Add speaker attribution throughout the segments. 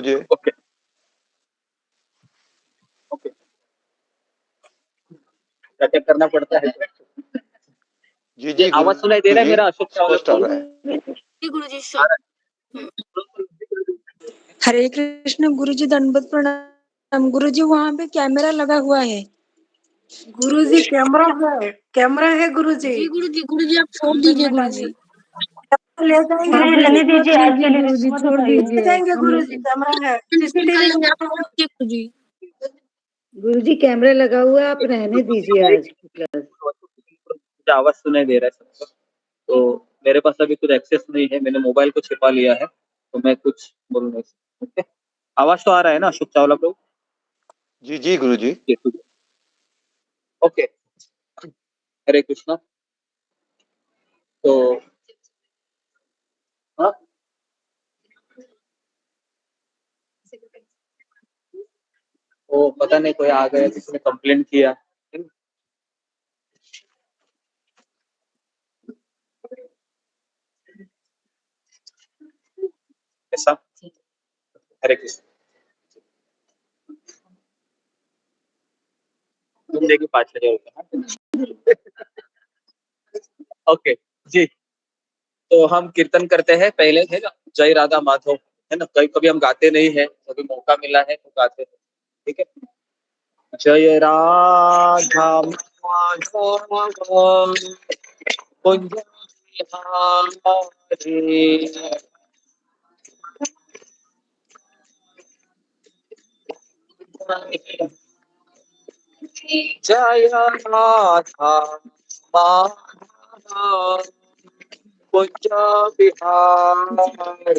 Speaker 1: जी।
Speaker 2: Okay okay, क्या क्या करना पड़ता है?
Speaker 1: जी जी
Speaker 2: आवाज सुनाई दे रहा है मेरा? अशोक
Speaker 1: स्पष्ट आ रहा है।
Speaker 3: जी गुरुजी हरे कृष्ण गुरुजी, दंडवत प्रणाम। गुरुजी वहाँ पे कैमरा लगा हुआ है।
Speaker 4: गुरुजी कैमरा है गुरुजी।
Speaker 3: जी गुरुजी, गुरुजी आप छोड़ दीजिए गुरुजी।
Speaker 4: ले जाएंगे,
Speaker 5: रहने दीजिए आज के लिए,
Speaker 3: गुरुजी छोड़
Speaker 4: ले
Speaker 3: दीजिए।
Speaker 4: जाएंगे गुरुजी, कैमरा है सीसीटीवी।
Speaker 3: गुरुजी
Speaker 5: गुरुजी कैमरा लगा हुआ है, आप रहने दीजिए आज की क्लास।
Speaker 2: मुझे आवाज सुनाई दे रहा है सबको, तो मेरे पास अभी कुछ एक्सेस नहीं है, मैंने मोबाइल को छिपा लिया है, तो मैं कुछ बोल नहीं सकता। आवाज तो आ रहा है ना अशोक चावला प्रभु?
Speaker 1: जी जी गुरुजी।
Speaker 2: ओके, हरे कृष्णा। तो हाँ, वो पता नहीं कोई आ गया, किसी ने कंप्लेंट किया। ऐसा, हरे कृष्ण। तुम देखिए 5,000 रुपये। ओके जी, तो हम कीर्तन करते हैं पहले, है ना, जय राधा माधव, है ना। कभी कभी हम गाते नहीं है, कभी मौका मिला है तो गाते हैं, ठीक है। जय राधा माधव कुंज बिहारी, जय राधा माधव कुंज बिहारी।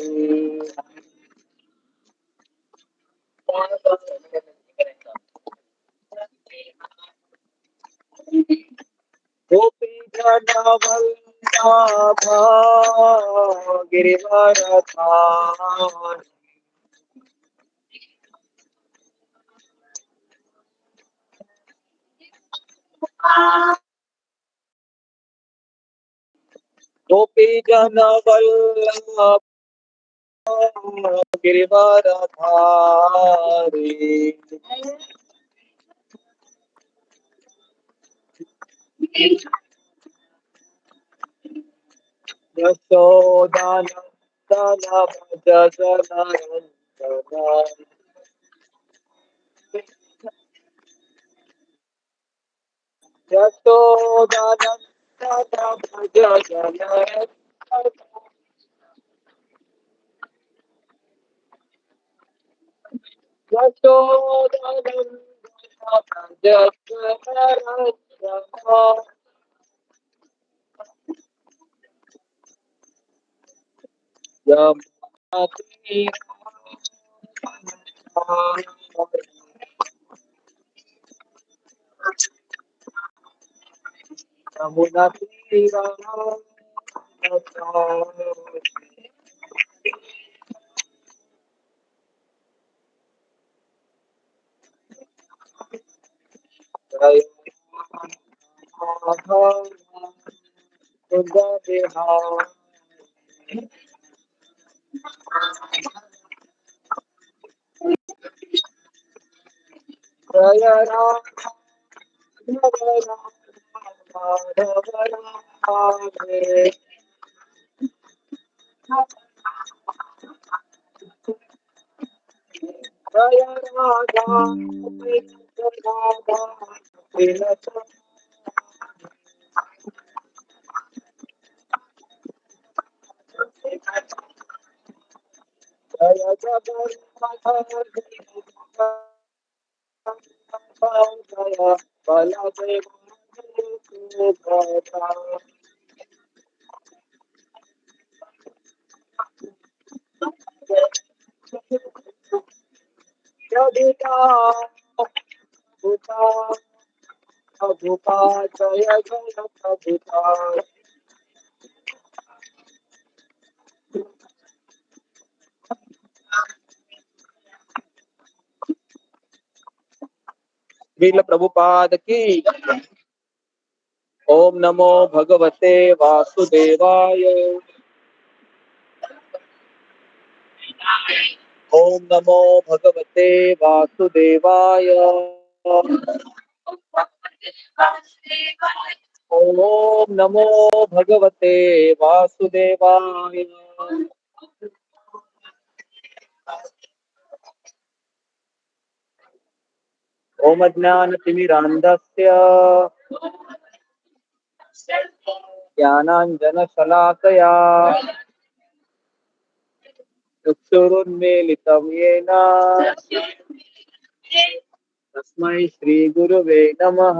Speaker 2: गोपी जनवल्लभ गिरिवरधारी, गोपी जनवल्लभ गिरिवरधारी, यशोदानंदन भज जनरंजन, यशोदानंदन भज जनरंजन, यशोदानंदन भज जनरंजन, यमुना तीरा जय माधव कुंज बिहारी, जय राम माधव राधे, जय राधा राधा कृष्ण, जय जगन्नाथ जय बलदेव सुभद्रा, जदिता भूता भूता जय जय भूता, श्रील प्रभुपाद की। ओम नमो भगवते वासुदेवाय। ओम नमो भगवते वासुदेवाय। ओम नमो भगवते वासुदेवाय। ओम अज्ञानतिमिरान्धस्य ज्ञानाञ्जनशलाकया चक्षुरुन्मीलितं येन तस्मै श्रीगुरुवे नमः।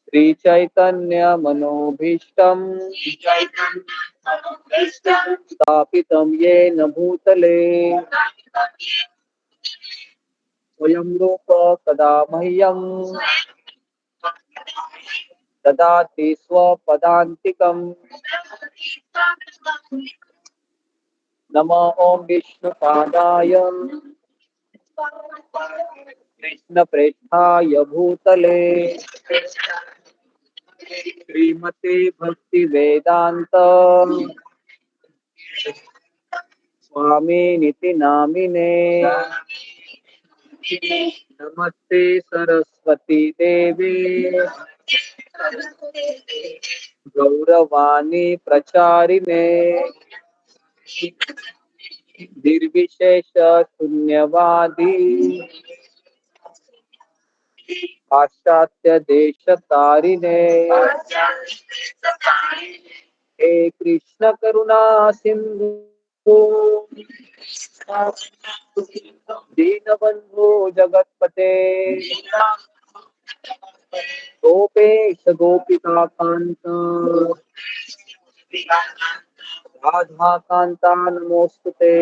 Speaker 2: श्रीचैतन्यमनोभीष्टं स्थापितं येन भूतले स्वयं रूप कदा मह्यं ददाति स्वपदान्तिकम्। नमो ओम विष्णुपादाय कृष्णप्रेष्ठाय भूतले श्रीमते भक्तिवेदान्त स्वामिनिति नामिने। नमस्ते सरस्वती देवी गौरवाणी प्रचारिणे निर्विशेष शून्यवादी पाश्चात्य देश तारिणे। हे कृष्ण करुणा सिंधु दीनबंधु जगतपते गोपेश गोपिका कांत राधा कांता नमोस्तुते।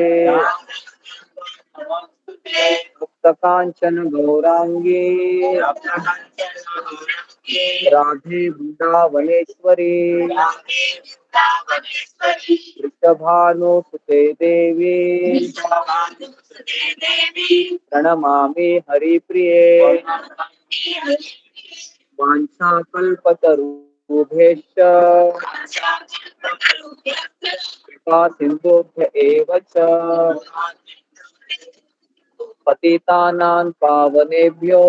Speaker 2: मुक्त कांचन गौरांगी राधे वृंदावनेश्वरी वृषभानुसुते देवी प्रणमामि हरिप्रिये। वाञ्छाकल्पतरुभ्यश्च कृपा सिन्धुभ्य एव च पतितानां पावनेभ्यो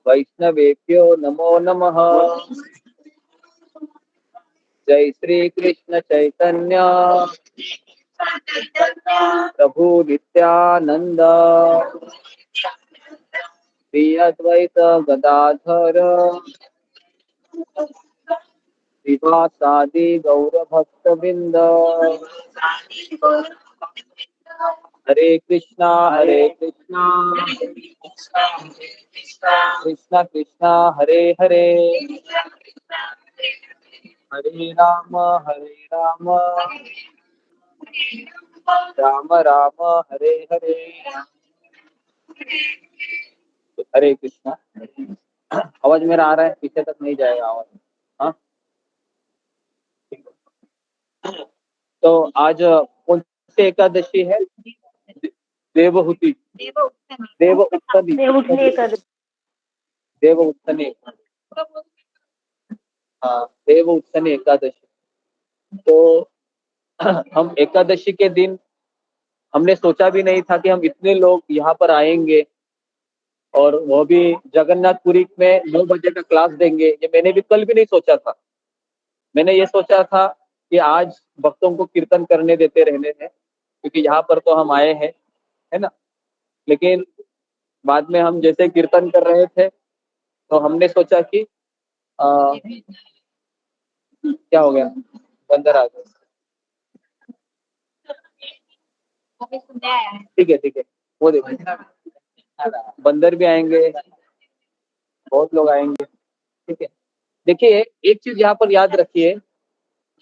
Speaker 2: वैष्णवेभ्यो नमो नमः। जय श्री कृष्ण चैतन्य प्रभु नित्यानंद श्री अद्वैत गदाधर श्रीवासादि गौर भक्तवृंद। हरे कृष्णा कृष्णा कृष्णा हरे हरे हरे राम राम राम हरे हरे। हरे कृष्णा। आवाज मेरा आ रहा है? पीछे तक नहीं जाएगा आवाज? हाँ, तो आज कौन सी एकादशी है? देवहुति देव उत्तनी हाँ, देव उत्तनी एकादशी। तो हम एकादशी के दिन हमने सोचा भी नहीं था कि हम इतने लोग यहाँ पर आएंगे और वो भी जगन्नाथपुरी में 9 बजे का क्लास देंगे। ये मैंने भी कल भी नहीं सोचा था। मैंने ये सोचा था कि आज भक्तों को कीर्तन करने देते रहने हैं, क्योंकि यहाँ पर तो हम आए हैं, है ना। लेकिन बाद में हम जैसे कीर्तन कर रहे थे तो हमने सोचा कि क्या हो गया, बंदर आ गए। ठीक है, वो देखो बंदर भी आएंगे, बहुत लोग आएंगे। ठीक है, देखिए एक चीज यहाँ पर याद रखिए,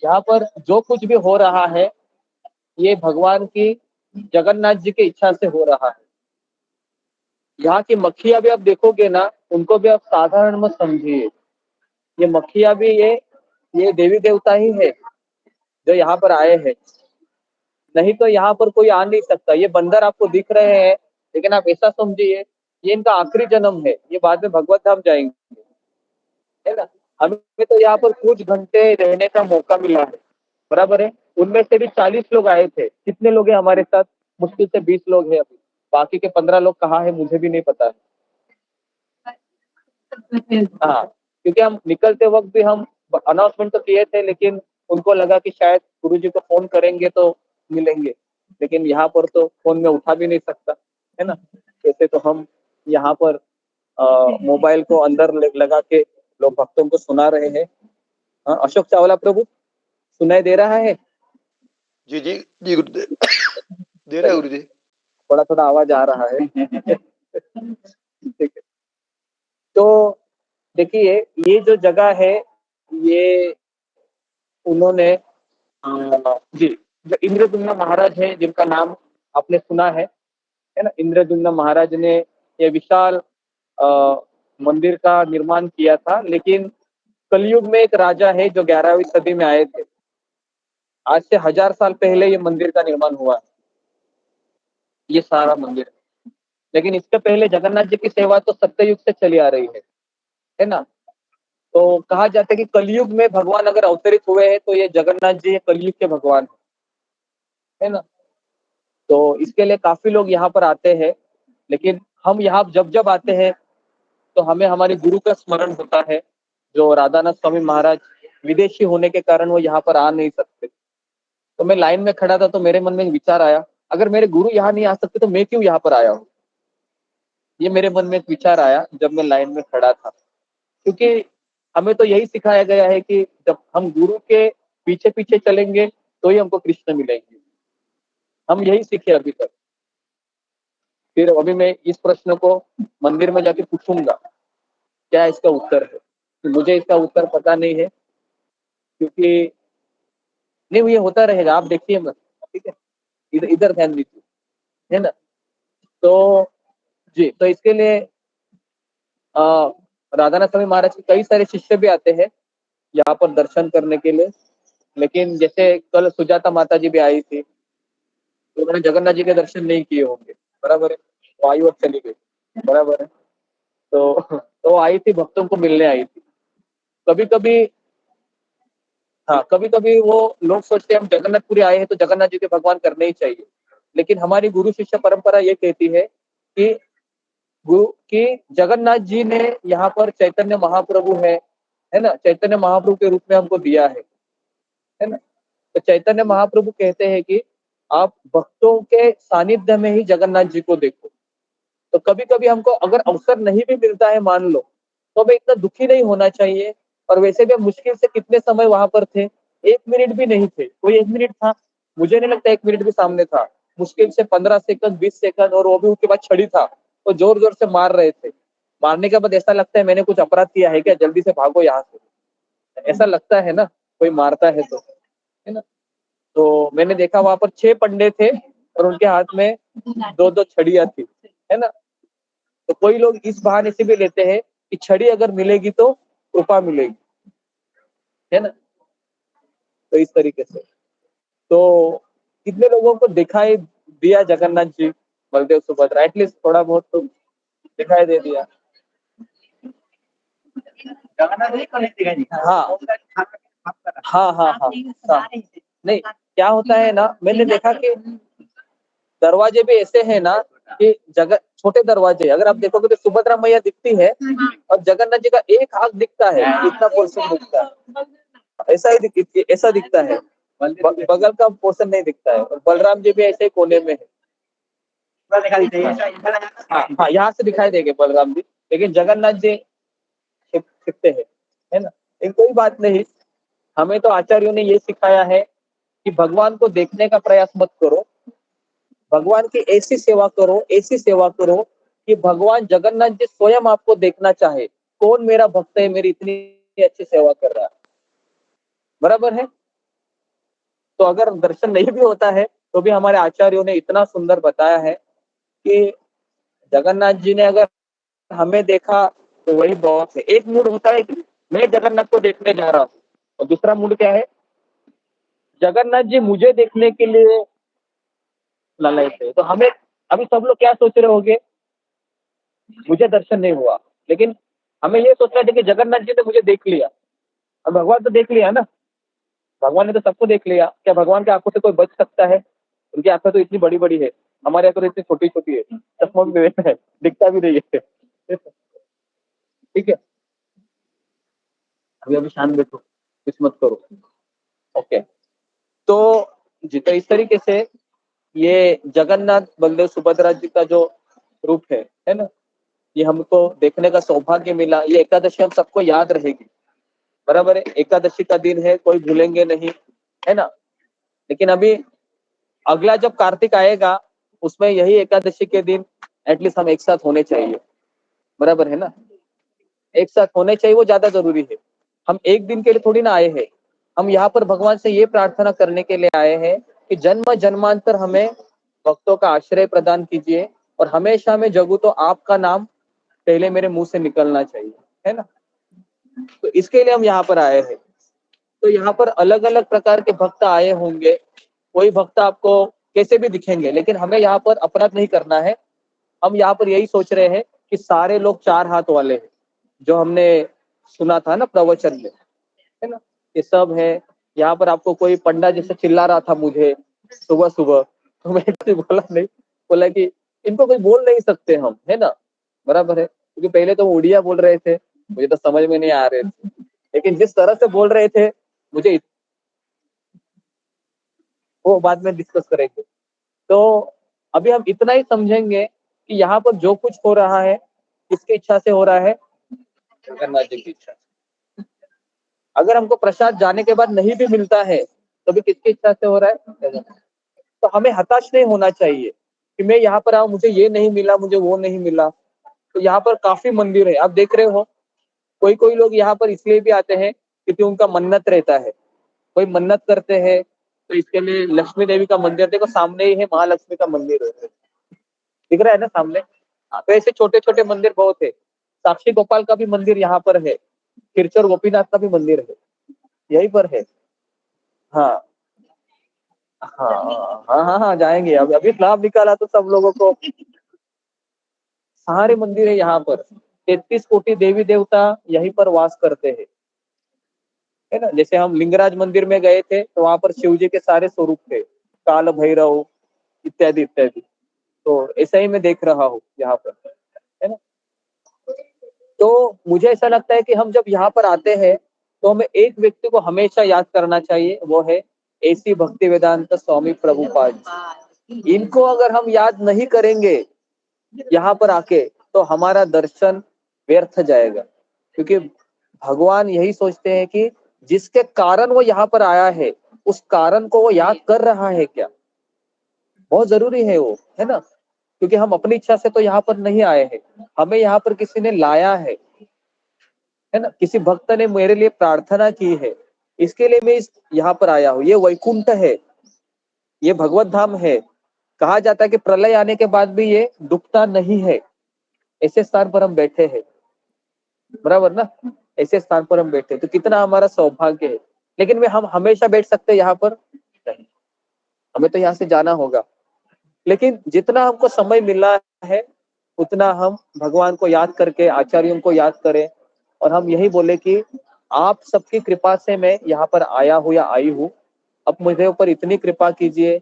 Speaker 2: यहाँ पर जो कुछ भी हो रहा है ये भगवान की जगन्नाथ जी की इच्छा से हो रहा है। यहाँ की मक्खियां भी आप देखोगे ना, उनको भी आप साधारण मत समझिए। ये मक्खियां भी ये देवी देवता ही है जो यहाँ पर आए हैं, नहीं तो यहाँ पर कोई आ नहीं सकता। ये बंदर आपको दिख रहे हैं, लेकिन आप ऐसा समझिए ये इनका आखिरी जन्म है, ये बाद में भगवत धाम जाएंगे, है ना। हमें तो यहाँ पर कुछ घंटे रहने का मौका मिला है, बराबर है। उनमें से भी 40 लोग आए थे। कितने लोग हैं हमारे साथ? मुश्किल से 20 लोग हैं अभी। बाकी के 15 लोग कहाँ है मुझे भी नहीं पता है। हाँ, क्योंकि हम निकलते वक्त भी हम अनाउंसमेंट तो किए थे, लेकिन उनको लगा कि शायद गुरुजी को फोन करेंगे तो मिलेंगे, लेकिन यहाँ पर तो फोन में उठा भी नहीं सकता है ना। ऐसे तो हम यहाँ पर मोबाइल को अंदर लगा के लोग भक्तों को सुना रहे हैं। हाँ, अशोक चावला प्रभु सुनाई दे रहा है?
Speaker 1: जी जी जी गुरुदेव, दे रहा है गुरुजी।
Speaker 2: थोड़ा थोड़ा आवाज आ रहा है। ठीक है। तो देखिए, ये जो जगह है, ये उन्होंने जी, जो इंद्रदुम्न महाराज है, जिनका नाम आपने सुना है ना। इंद्रदुम्न महाराज ने ये विशाल मंदिर का निर्माण किया था, लेकिन कलयुग में एक राजा है जो 11वीं सदी में आए थे। आज से 1000 साल पहले ये मंदिर का निर्माण हुआ है, ये सारा मंदिर। लेकिन इसके पहले जगन्नाथ जी की सेवा तो सत्ययुग से चली आ रही है ना। तो कहा जाता है कि कलयुग में भगवान अगर अवतरित हुए हैं तो ये जगन्नाथ जी कलयुग के भगवान है ना। तो इसके लिए काफी लोग यहाँ पर आते हैं, लेकिन हम यहाँ जब जब आते हैं तो हमें हमारे गुरु का स्मरण होता है। जो राधानाथ स्वामी महाराज विदेशी होने के कारण वो यहाँ पर आ नहीं सकते। तो मैं लाइन में खड़ा था तो मेरे मन में एक विचार आया, अगर मेरे गुरु यहाँ नहीं आ सकते तो मैं क्यों यहाँ पर आया हूँ। ये मेरे मन में एक विचार आया जब मैं लाइन में खड़ा था, क्योंकि हमें तो यही सिखाया गया है कि जब हम गुरु के पीछे पीछे चलेंगे तो ही हमको कृष्ण मिलेंगे। हम यही सीखे अभी तक। फिर अभी मैं इस प्रश्न को मंदिर में जाके पूछूंगा क्या इसका उत्तर है। तो मुझे इसका उत्तर पता नहीं है, क्योंकि नहीं ये होता रहेगा, आप देखिए मत, ठीक है। इधर इधर ध्यान दीजिए, है ना। तो जी, तो इसके लिए राधानाथ स्वामी महाराज के कई सारे शिष्य भी आते हैं यहाँ पर दर्शन करने के लिए। लेकिन जैसे कल सुजाता माता जी भी आई थी, तो उन्होंने जगन्नाथ जी के दर्शन नहीं किए होंगे, बराबर है। तो आई और चली गई, बराबर है। तो आई थी, भक्तों को मिलने आई थी। कभी कभी हाँ, कभी कभी वो लोग सोचते हैं हम जगन्नाथपुरी आए हैं तो जगन्नाथ जी के भगवान करने ही चाहिए। लेकिन हमारी गुरु शिष्य परंपरा ये कहती है कि गुरु की जगन्नाथ जी ने यहाँ पर चैतन्य महाप्रभु है ना, चैतन्य महाप्रभु के रूप में हमको दिया है ना। तो चैतन्य महाप्रभु कहते हैं कि आप भक्तों के सानिध्य में ही जगन्नाथ जी को देखो। तो कभी कभी हमको अगर अवसर नहीं भी मिलता है, मान लो, तो हमें इतना दुखी नहीं होना चाहिए। और वैसे भी हम मुश्किल से कितने समय वहां पर थे, 1 मिनट भी नहीं थे। कोई 1 मिनट था? मुझे नहीं लगता 1 मिनट भी सामने था। मुश्किल से 15 सेकंड, 20 सेकंड, और वो भी उसके बाद छड़ी था, तो जोर जोर से मार रहे थे। मारने के बाद ऐसा लगता है मैंने कुछ अपराध किया है क्या, जल्दी से भागो यहाँ से, ऐसा लगता है ना कोई मारता है तो, है ना। तो मैंने देखा वहां पर 6 पंडे थे और उनके हाथ में 2-2 छड़ियां थी, है ना। तो कोई लोग इस बहाने से भी लेते हैं कि छड़ी अगर मिलेगी तो कृपा मिलेगी, है ना। तो इस तरीके से तो कितने लोगों को दिखाई दिया जगन्नाथ जी, बलदेव सुभद्रा, एटलीस्ट थोड़ा बहुत तो दिखाई दे दिया। हाँ हाँ हाँ हाँ हाँ। नहीं, क्या होता है ना, मैंने देखा कि दरवाजे भी ऐसे हैं ना कि जगह छोटे दरवाजे, अगर आप देखोगे तो सुभद्रा मैया दिखती है और जगन्नाथ जी का एक हाथ दिखता है, इतना पोर्शन दिखता है, ऐसा दिखता है। बगल का पोर्शन नहीं दिखता है। और बलराम जी भी ऐसे ही कोने में है। हाँ हाँ, यहाँ से दिखाई देंगे बलराम जी, लेकिन जगन्नाथ जी दिखते हैं, है ना। लेकिन कोई बात नहीं, हमें तो आचार्यों ने ये सिखाया है कि भगवान को देखने का प्रयास मत करो, भगवान की ऐसी सेवा करो, ऐसी सेवा करो कि भगवान जगन्नाथ जी स्वयं आपको देखना चाहे, कौन मेरा भक्त है, मेरी इतनी अच्छी सेवा कर रहा है, बराबर है। तो अगर दर्शन नहीं भी होता है तो भी हमारे आचार्यों ने इतना सुंदर बताया है कि जगन्नाथ जी ने अगर हमें देखा तो वही बहुत है। एक मूड होता है कि मैं जगन्नाथ को देखने जा रहा हूँ, और दूसरा मूड क्या है, जगन्नाथ जी मुझे देखने के लिए लालच है। तो हमें अभी सब लोग क्या सोच रहे होंगे, मुझे दर्शन नहीं हुआ, लेकिन हमें ये सोचना चाहिए कि जगन्नाथ जी ने मुझे देख लिया, और भगवान तो देख लिया ना, भगवान ने तो सबको देख लिया, क्या भगवान की आंखों से कोई बच सकता है? उनकी आंखें तो इतनी बड़ी बड़ी है, हमारी आंखें तो इतनी छोटी छोटी है, चश्मा भी वैसा है, दिखता भी नहीं है। ठीक है, अभी अभी शांत बैठो, कुछ मत करो। ओके, तो जितना इस तरीके से ये जगन्नाथ बलदेव सुभद्रा जी का जो रूप है ना, ये हमको देखने का सौभाग्य मिला। ये एकादशी हम सबको याद रहेगी, बराबर है, एकादशी का दिन है, कोई भूलेंगे नहीं, है ना। लेकिन अभी अगला जब कार्तिक आएगा, उसमें यही एकादशी के दिन एटलीस्ट हम एक साथ होने चाहिए, बराबर है ना, एक साथ होने चाहिए, वो ज्यादा जरूरी है। हम एक दिन के लिए थोड़ी ना आए हैं, हम यहाँ पर भगवान से ये प्रार्थना करने के लिए आए हैं कि जन्म जन्मांतर हमें भक्तों का आश्रय प्रदान कीजिए, और हमेशा मैं जगू तो आपका नाम पहले मेरे मुंह से निकलना चाहिए, है ना। तो इसके लिए हम यहाँ पर आए हैं। तो यहाँ पर अलग अलग प्रकार के भक्त आए होंगे, कोई भक्त आपको कैसे भी दिखेंगे, लेकिन हमें यहाँ पर अपराध नहीं करना है। हम यहाँ पर यही सोच रहे हैं कि सारे लोग चार हाथ वाले हैं, जो हमने सुना था ना प्रवचन में, है ना, ये सब है। यहाँ पर आपको कोई पंडा जैसे चिल्ला रहा था मुझे सुबह सुबह, तो मैं कुछ बोला नहीं, बोला कि इनको कोई बोल नहीं सकते हम, है ना, बराबर है, क्योंकि पहले तो वो उड़िया बोल रहे थे, मुझे तो समझ में नहीं आ रहे थे, लेकिन जिस तरह से बोल रहे थे मुझे, वो बाद में डिस्कस करेंगे। तो अभी हम इतना ही समझेंगे कि यहाँ पर जो कुछ हो रहा है किसकी इच्छा से हो रहा है? जगन्नाथ जी की इच्छा से। अगर हमको प्रसाद जाने के बाद नहीं भी मिलता है तो भी किसकी इच्छा से हो रहा है? तो हमें हताश नहीं होना चाहिए कि मैं यहाँ पर आऊं, मुझे ये नहीं मिला, मुझे वो नहीं मिला। तो यहाँ पर काफी मंदिर है, आप देख रहे हो, कोई कोई लोग यहाँ पर इसलिए भी आते हैं क्योंकि उनका मन्नत रहता है, कोई मन्नत करते हैं। तो इसके लिए लक्ष्मी देवी का मंदिर देखो सामने ही है, महालक्ष्मी का मंदिर है, दिख रहा है ना सामने। हाँ, तो ऐसे छोटे छोटे मंदिर बहुत है। साक्षी गोपाल का भी मंदिर यहाँ पर है, खिरचोर गोपीनाथ का भी मंदिर है, यहीं पर है। हाँ हाँ हाँ हाँ हाँ, जाएंगे, अभी अभी नाम निकाला तो सब लोगों को। सारे मंदिर है यहाँ पर, 33 कोटि देवी देवता यहीं पर वास करते हैं, है ना। जैसे हम लिंगराज मंदिर में गए थे तो वहां पर शिव जी के सारे स्वरूप थे, काल भैरव इत्यादि इत्यादि। तो ऐसा ही मैं देख रहा हूँ यहाँ पर, है ना। तो मुझे ऐसा लगता है कि हम जब यहाँ पर आते हैं तो हमें एक व्यक्ति को हमेशा याद करना चाहिए, वो है एसी भक्ति वेदांत स्वामी प्रभुपाद जी। इनको अगर हम याद नहीं करेंगे यहाँ पर आके तो हमारा दर्शन व्यर्थ जाएगा, क्योंकि भगवान यही सोचते हैं कि जिसके कारण वो यहाँ पर आया है उस कारण को वो याद कर रहा है क्या, बहुत जरूरी है वो, है ना। क्योंकि हम अपनी इच्छा से तो यहाँ पर नहीं आए हैं, हमें यहाँ पर किसी ने लाया है ना, किसी भक्त ने मेरे लिए प्रार्थना की है, इसके लिए मैं यहाँ पर आया हूँ। ये वैकुंठ है, ये भगवत धाम है। कहा जाता है कि प्रलय आने के बाद भी ये डूबता नहीं है, ऐसे स्थान पर हम बैठे हैं, बराबर ना, ऐसे स्थान पर हम बैठे, तो कितना हमारा सौभाग्य है। लेकिन वे हम हमेशा बैठ सकते यहाँ पर नहीं, हमें तो यहाँ से जाना होगा। लेकिन जितना हमको समय मिला है उतना हम भगवान को याद करके आचार्यों को याद करें, और हम यही बोले कि आप सबकी कृपा से मैं यहाँ पर आया हूँ या आई हूँ। अब मुझे ऊपर इतनी कृपा कीजिए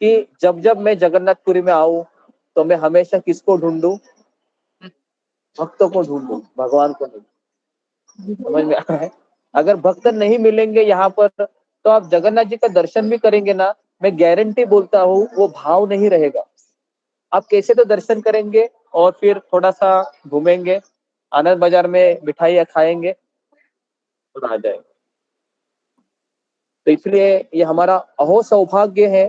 Speaker 2: कि जब जब मैं जगन्नाथपुरी में आऊं तो मैं हमेशा किसको ढूंढूं? भक्तों को ढूंढूं, भगवान को नहीं। समझ में आ रहा है? अगर भक्त नहीं मिलेंगे यहाँ पर तो आप जगन्नाथ जी का दर्शन भी करेंगे ना, मैं गारंटी बोलता हूँ वो भाव नहीं रहेगा। आप कैसे तो दर्शन करेंगे और फिर थोड़ा सा घूमेंगे, आनंद बाजार में मिठाइयाँ खाएंगे और आ जाएंगे। तो इसलिए ये हमारा अहो सौभाग्य है,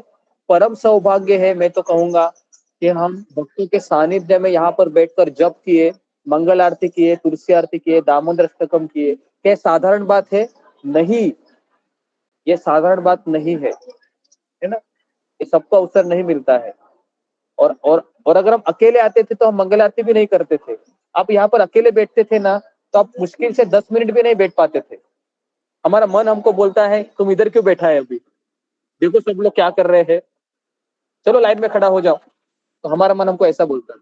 Speaker 2: परम सौभाग्य है, मैं तो कहूंगा कि हम भक्तों के सानिध्य में यहाँ पर बैठकर जप किए, मंगल आरती किए, तुलसी आरती किए, दामोदर अष्टकम किए। क्या साधारण बात है? नहीं, ये साधारण बात नहीं है ना। ये सबको अवसर नहीं मिलता है। और अगर हम अकेले आते थे तो हम मंगल आरती भी नहीं करते थे। आप यहाँ पर अकेले बैठते थे ना तो आप मुश्किल से 10 मिनट भी नहीं बैठ पाते थे। हमारा मन हमको बोलता है तुम इधर क्यों बैठा है, अभी देखो सब लोग क्या कर रहे हैं, चलो लाइन में खड़ा हो जाओ। तो हमारा मन हमको ऐसा बोलता है।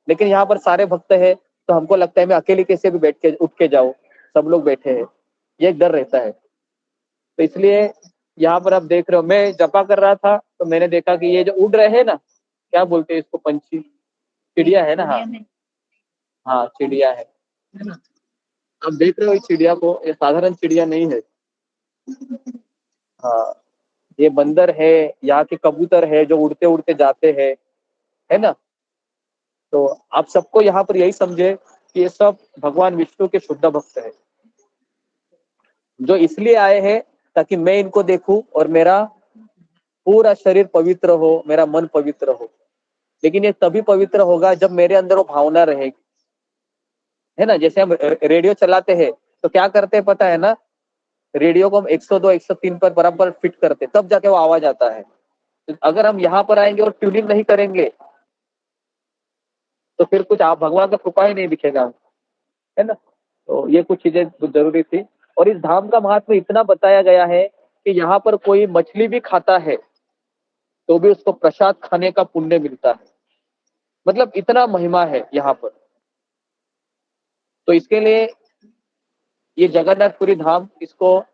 Speaker 2: लेकिन यहाँ पर सारे भक्त है तो हमको लगता है मैं अकेले कैसे भी बैठ के उठ के जाऊं, सब लोग बैठे हैं, ये एक डर रहता है। तो इसलिए यहाँ पर आप देख रहे हो, मैं जपा कर रहा था तो मैंने देखा कि ये जो उड़ रहे हैं ना, क्या बोलते हैं इसको, पंछी, चिड़िया है ना, हाँ हाँ चिड़िया है ना। आप देख रहे हो इस चिड़िया को, ये साधारण चिड़िया नहीं है। हाँ, ये बंदर है, यहाँ के कबूतर है जो उड़ते उड़ते जाते हैं, है ना। तो आप सबको यहाँ पर यही समझे कि ये सब भगवान विष्णु के शुद्ध भक्त है, जो इसलिए आए हैं ताकि मैं इनको देखूं और मेरा पूरा शरीर पवित्र हो, मेरा मन पवित्र हो। लेकिन ये तभी पवित्र होगा जब मेरे अंदर वो भावना रहेगी, है ना। जैसे हम रेडियो चलाते हैं तो क्या करते हैं पता है ना, रेडियो को हम 102 103 पर बराबर फिट करते, तब जाके वो आवाज आता है। तो अगर हम यहाँ पर आएंगे और ट्यूनिंग नहीं करेंगे तो फिर कुछ आप भगवान का कृपा ही नहीं दिखेगा, है ना। तो ये कुछ चीजें जरूरी थी। और इस धाम का महात्म्य इतना बताया गया है कि यहाँ पर कोई मछली भी खाता है तो भी उसको प्रसाद खाने का पुण्य मिलता है। मतलब इतना महिमा है यहाँ पर। तो इसके लिए ये जगन्नाथपुरी धाम, इसको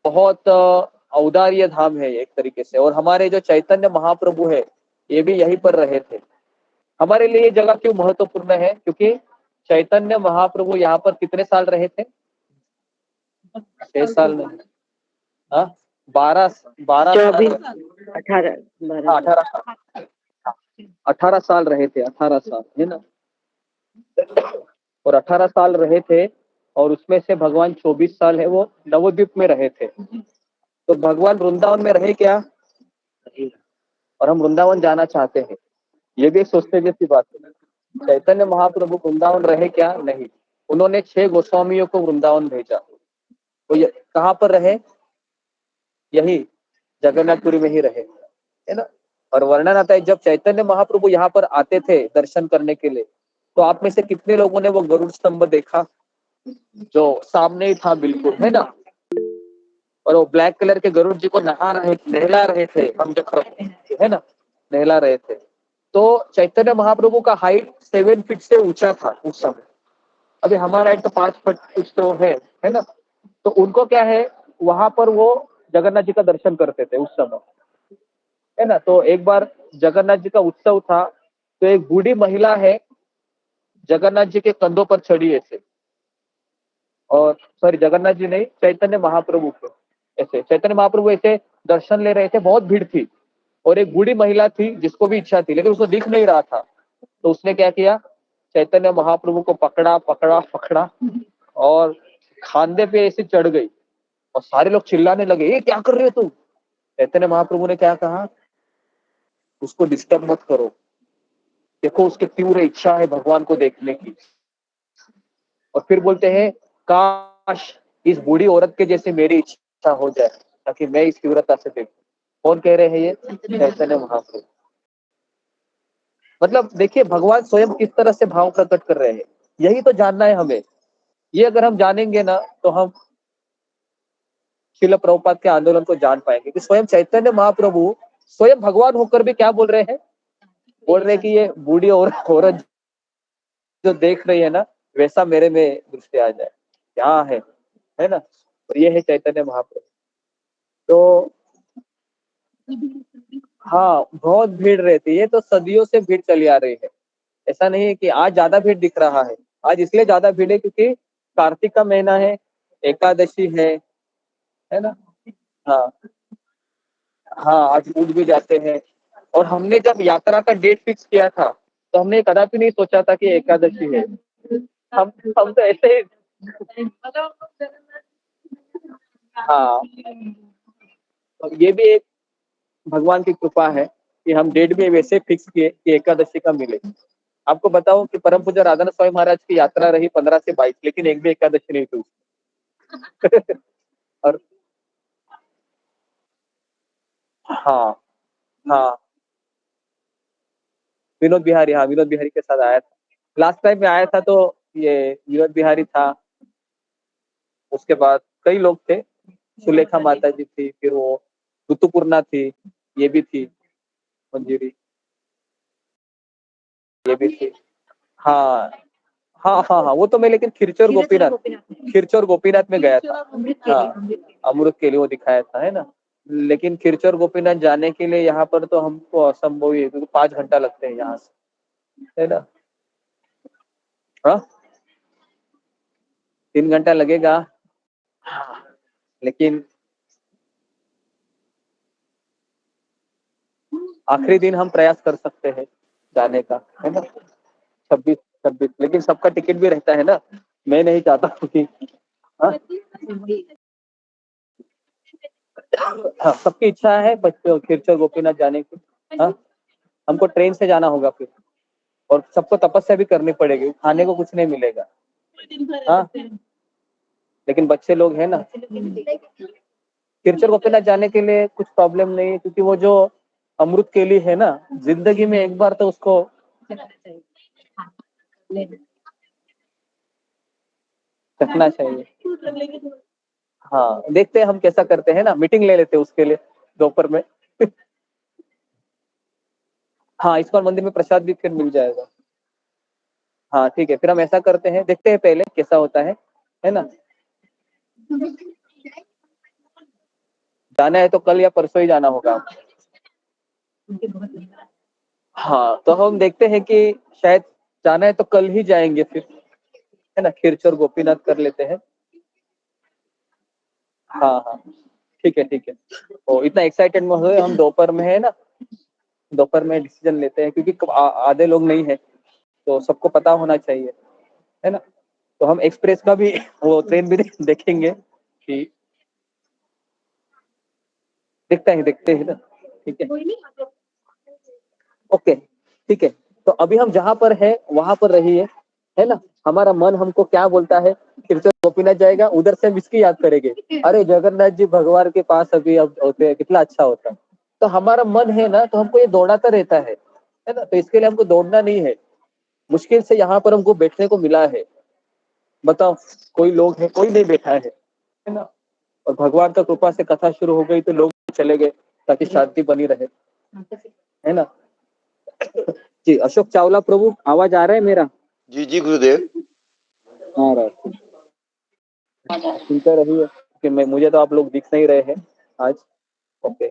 Speaker 2: बहुत औदार्य धाम है एक तरीके से। और हमारे जो चैतन्य महाप्रभु है ये भी यहीं पर रहे थे। हमारे लिए ये जगह क्यों महत्वपूर्ण है, क्योंकि चैतन्य महाप्रभु यहाँ पर कितने साल रहे थे, 6 साल में, हाँ 12
Speaker 5: 24
Speaker 2: साल,
Speaker 5: 18 12
Speaker 2: 18 साल रहे थे, 18 साल, है ना। और 18 साल रहे थे और उसमें से भगवान 24 साल है वो नवद्वीप में रहे थे। तो भगवान वृंदावन में रहे क्या, और हम वृंदावन जाना चाहते हैं, ये भी एक सोचने जैसी बात है। चैतन्य महाप्रभु वृंदावन रहे क्या, नहीं, उन्होंने 6 गोस्वामियों को वृंदावन भेजा। तो ये कहाँ पर रहे, यही जगन्नाथपुरी में ही रहे, है ना। और वर्णन आता है जब चैतन्य महाप्रभु यहाँ पर आते थे दर्शन करने के लिए, तो आप में से कितने लोगों ने वो गरुड़ स्तंभ देखा जो सामने ही था बिल्कुल, है ना। और वो ब्लैक कलर के गरुड़ जी को नहला रहे थे, हम जो है ना, नहला रहे थे। तो चैतन्य महाप्रभु का हाइट 7 फीट से ऊंचा था उस समय। अभी हमारा हाइट तो 5 फीट कुछ तो है ना। तो उनको क्या है, वहां पर वो जगन्नाथ जी का दर्शन करते थे उस समय, है ना। तो एक बार जगन्नाथ जी का उत्सव था, तो एक बूढ़ी महिला है जगन्नाथ जी के कंधों पर चढ़ी ऐसे, और सॉरी जगन्नाथ जी नहीं, चैतन्य महाप्रभु के ऐसे, चैतन्य महाप्रभु ऐसे दर्शन ले रहे थे, बहुत भीड़ थी। और एक बूढ़ी महिला थी जिसको भी इच्छा थी लेकिन उसको दिख नहीं रहा था। तो उसने क्या किया, चैतन्य महाप्रभु को पकड़ा पकड़ा पकड़ा और खांदे पे ऐसे चढ़ गई। और सारे लोग चिल्लाने लगे, ये क्या कर रहे हो तुम। चैतन्य महाप्रभु ने क्या कहा, उसको डिस्टर्ब मत करो, देखो उसकी तीव्र इच्छा है भगवान को देखने की। और फिर बोलते हैं, काश इस बूढ़ी औरत के जैसे मेरी इच्छा हो जाए ताकि मैं इस तीव्रता से देखूं। कौन कह रहे हैं ये, चैतन्य महाप्रभु। मतलब देखिए भगवान स्वयं किस तरह से भाव प्रकट कर रहे हैं, यही तो जानना है हमें। ये अगर हम जानेंगे ना तो हम श्रील प्रभुपाद के आंदोलन को जान पाएंगे कि स्वयं चैतन्य महाप्रभु स्वयं भगवान होकर भी क्या बोल रहे हैं, बोल रहे हैं कि ये बूढ़ी औरत जो देख रही है ना, वैसा मेरे में दृष्टि आ जाए, क्या है ना। और ये है चैतन्य महाप्रभु। तो हाँ, बहुत भीड़ रहती है, ये तो सदियों से भीड़ चली आ रही है। ऐसा नहीं है कि आज ज्यादा भीड़ दिख रहा है, आज इसलिए ज्यादा भीड़ है क्योंकि कार्तिक का महीना है, एकादशी है ना। हाँ हाँ, आज कूद भी जाते हैं। और हमने जब यात्रा का डेट फिक्स किया था तो हमने कदापि नहीं सोचा था कि एकादशी है। हम तो ऐसे ही, हाँ। तो ये भी एक भगवान की कृपा है कि हम डेट भी वैसे फिक्स किए कि एकादशी का मिले। आपको बताऊं कि परम पूज्य राधानाथ स्वामी महाराज की यात्रा रही 15 से 22, लेकिन एक भी एकादशी नहीं थी उसमें। और हाँ हाँ, विनोद बिहारी, हाँ विनोद बिहारी के साथ आया था। लास्ट टाइम में आया था तो ये विनोद बिहारी था, उसके बाद कई लोग थे, सुलेखा माता जी थी, फिर वो ऋतुपूर्णा थी, ये भी थी, मंजूरी ये भी थी। हाँ हाँ हाँ हाँ, वो तो मैं लेकिन खिरचोर गोपीनाथ में गया था। हाँ, अमृत के लिए वो दिखाया था, है ना। लेकिन खिरचर गोपीनाथ जाने के लिए यहाँ पर तो हमको असंभव ही है, क्योंकि 5 घंटा लगते हैं यहाँ से, है ना। हाँ, 3 घंटा लगेगा, लेकिन आखिरी दिन हम प्रयास कर सकते हैं जाने का, है ना। 26, लेकिन सबका टिकट भी रहता है ना, मैं नहीं चाहता हूँ कि हाँ, हाँ, सबकी इच्छा है बच्चों खिरचर गोपीनाथ जाने की। हाँ, हमको ट्रेन से जाना होगा फिर, और सबको तपस्या भी करनी पड़ेगी, खाने को कुछ नहीं मिलेगा। हाँ, लेकिन बच्चे लोग हैं ना, खिरचर गोपीनाथ जाने के लिए कुछ प्रॉब्लम नहीं है, क्योंकि वो जो अमृत केली है ना, जिंदगी में एक बार तो उसको चखना चाहिए। हाँ, देखते हैं हम कैसा करते हैं ना, मीटिंग ले लेते हैं उसके लिए दोपहर में। हाँ, इस बार मंदिर में प्रसाद भी फिर मिल जाएगा। हाँ ठीक है, फिर हम ऐसा करते हैं, देखते हैं पहले कैसा होता है ना। जाना है तो कल या परसों ही जाना होगा। हाँ, तो हम देखते हैं कि शायद जाना है तो कल ही जाएंगे फिर, है ना, खिरचर गोपीनाथ कर लेते हैं। हाँ हाँ, ठीक है ठीक है। ओ, इतना एक्साइटेड में हुए हम, दोपहर में है ना, दोपहर में डिसीजन लेते हैं, क्योंकि आधे लोग नहीं है, तो सबको पता होना चाहिए, है ना। तो हम एक्सप्रेस का भी वो ट्रेन भी देखेंगे कि देखते हैं ना, ठीक है। ओके, ठीक है। तो अभी हम जहाँ पर है वहां पर रहिए, है ना। हमारा मन हमको क्या बोलता है, खिरचर गोपीनाथ जाएगा, उधर से हम इसकी याद करेंगे, अरे जगन्नाथ जी भगवान के पास अभी अब होते हैं, कितना अच्छा होता है। तो हमारा मन है ना, तो हमको ये दौड़ाता रहता है ना। तो इसके लिए हमको दौड़ना नहीं है, मुश्किल से यहाँ पर हमको बैठने को मिला है। बताओ, कोई लोग है, कोई नहीं बैठा है ना। और भगवान का कृपा से कथा शुरू हो गई तो लोग चले गए, ताकि शांति बनी रहे, है ना। जी, अशोक चावला प्रभु, आवाज आ रहा है मेरा?
Speaker 1: जी जी गुरुदेव।
Speaker 2: आ रहा है, सुनते रहिए, कि मुझे तो आप लोग दिख नहीं रहे हैं आज। ओके।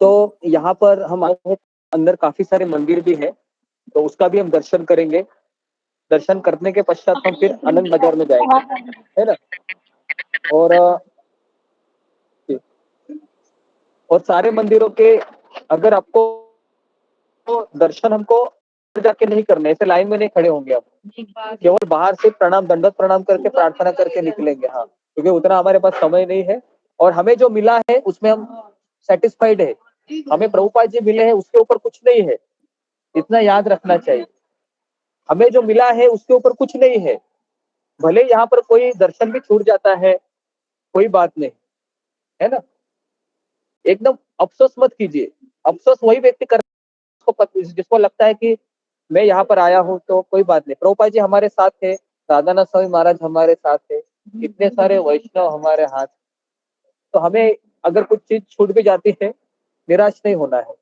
Speaker 2: तो यहाँ पर हम आए हैं, अंदर काफी सारे मंदिर भी है, तो उसका भी हम दर्शन करेंगे। दर्शन करने के पश्चात हम फिर आनंद बाजार में जाएंगे, है ना। और और सारे मंदिरों के, अगर आपको दर्शन हमको जाके नहीं करने, ऐसे लाइन में नहीं खड़े होंगे आप, केवल बाहर से प्रणाम, दंडवत प्रणाम करके प्रार्थना करके निकलेंगे। हाँ, क्योंकि उतना हमारे पास समय नहीं है, और हमें जो मिला है उसमें हम सेटिस्फाइड है। हमें प्रभुपाद जी मिले हैं, उसके ऊपर कुछ नहीं है, इतना याद रखना चाहिए। हमें जो मिला है उसके ऊपर कुछ नहीं है, भले यहाँ पर कोई दर्शन भी छूट जाता है, कोई बात नहीं, है ना। एकदम अफसोस मत कीजिए। अफसोस वही व्यक्ति कर, जिसको लगता है कि मैं यहाँ पर आया हूँ तो कोई बात नहीं, प्रभुपाद जी हमारे साथ है, राधानाथ स्वामी महाराज हमारे साथ है, इतने सारे वैष्णव हमारे हाथ। तो हमें अगर कुछ चीज छूट भी जाती है, निराश नहीं होना है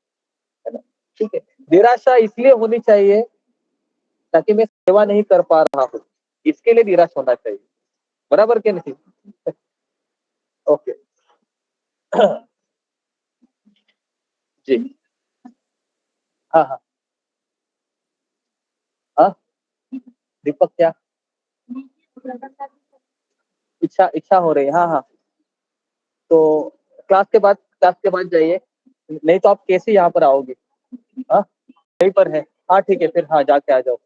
Speaker 2: ना। ठीक है, निराशा इसलिए होनी चाहिए ताकि मैं सेवा नहीं कर पा रहा हूँ, इसके लिए निराश होना चाहिए, बराबर के नहीं। ओके। जी, हाँ हाँ हाँ, दीपक क्या इच्छा हो रही है? हाँ हाँ, तो क्लास के बाद जाइए, नहीं तो आप कैसे यहाँ पर आओगे? हाँ, यहीं पर है। हाँ ठीक है, फिर हाँ जाके आ जाओ।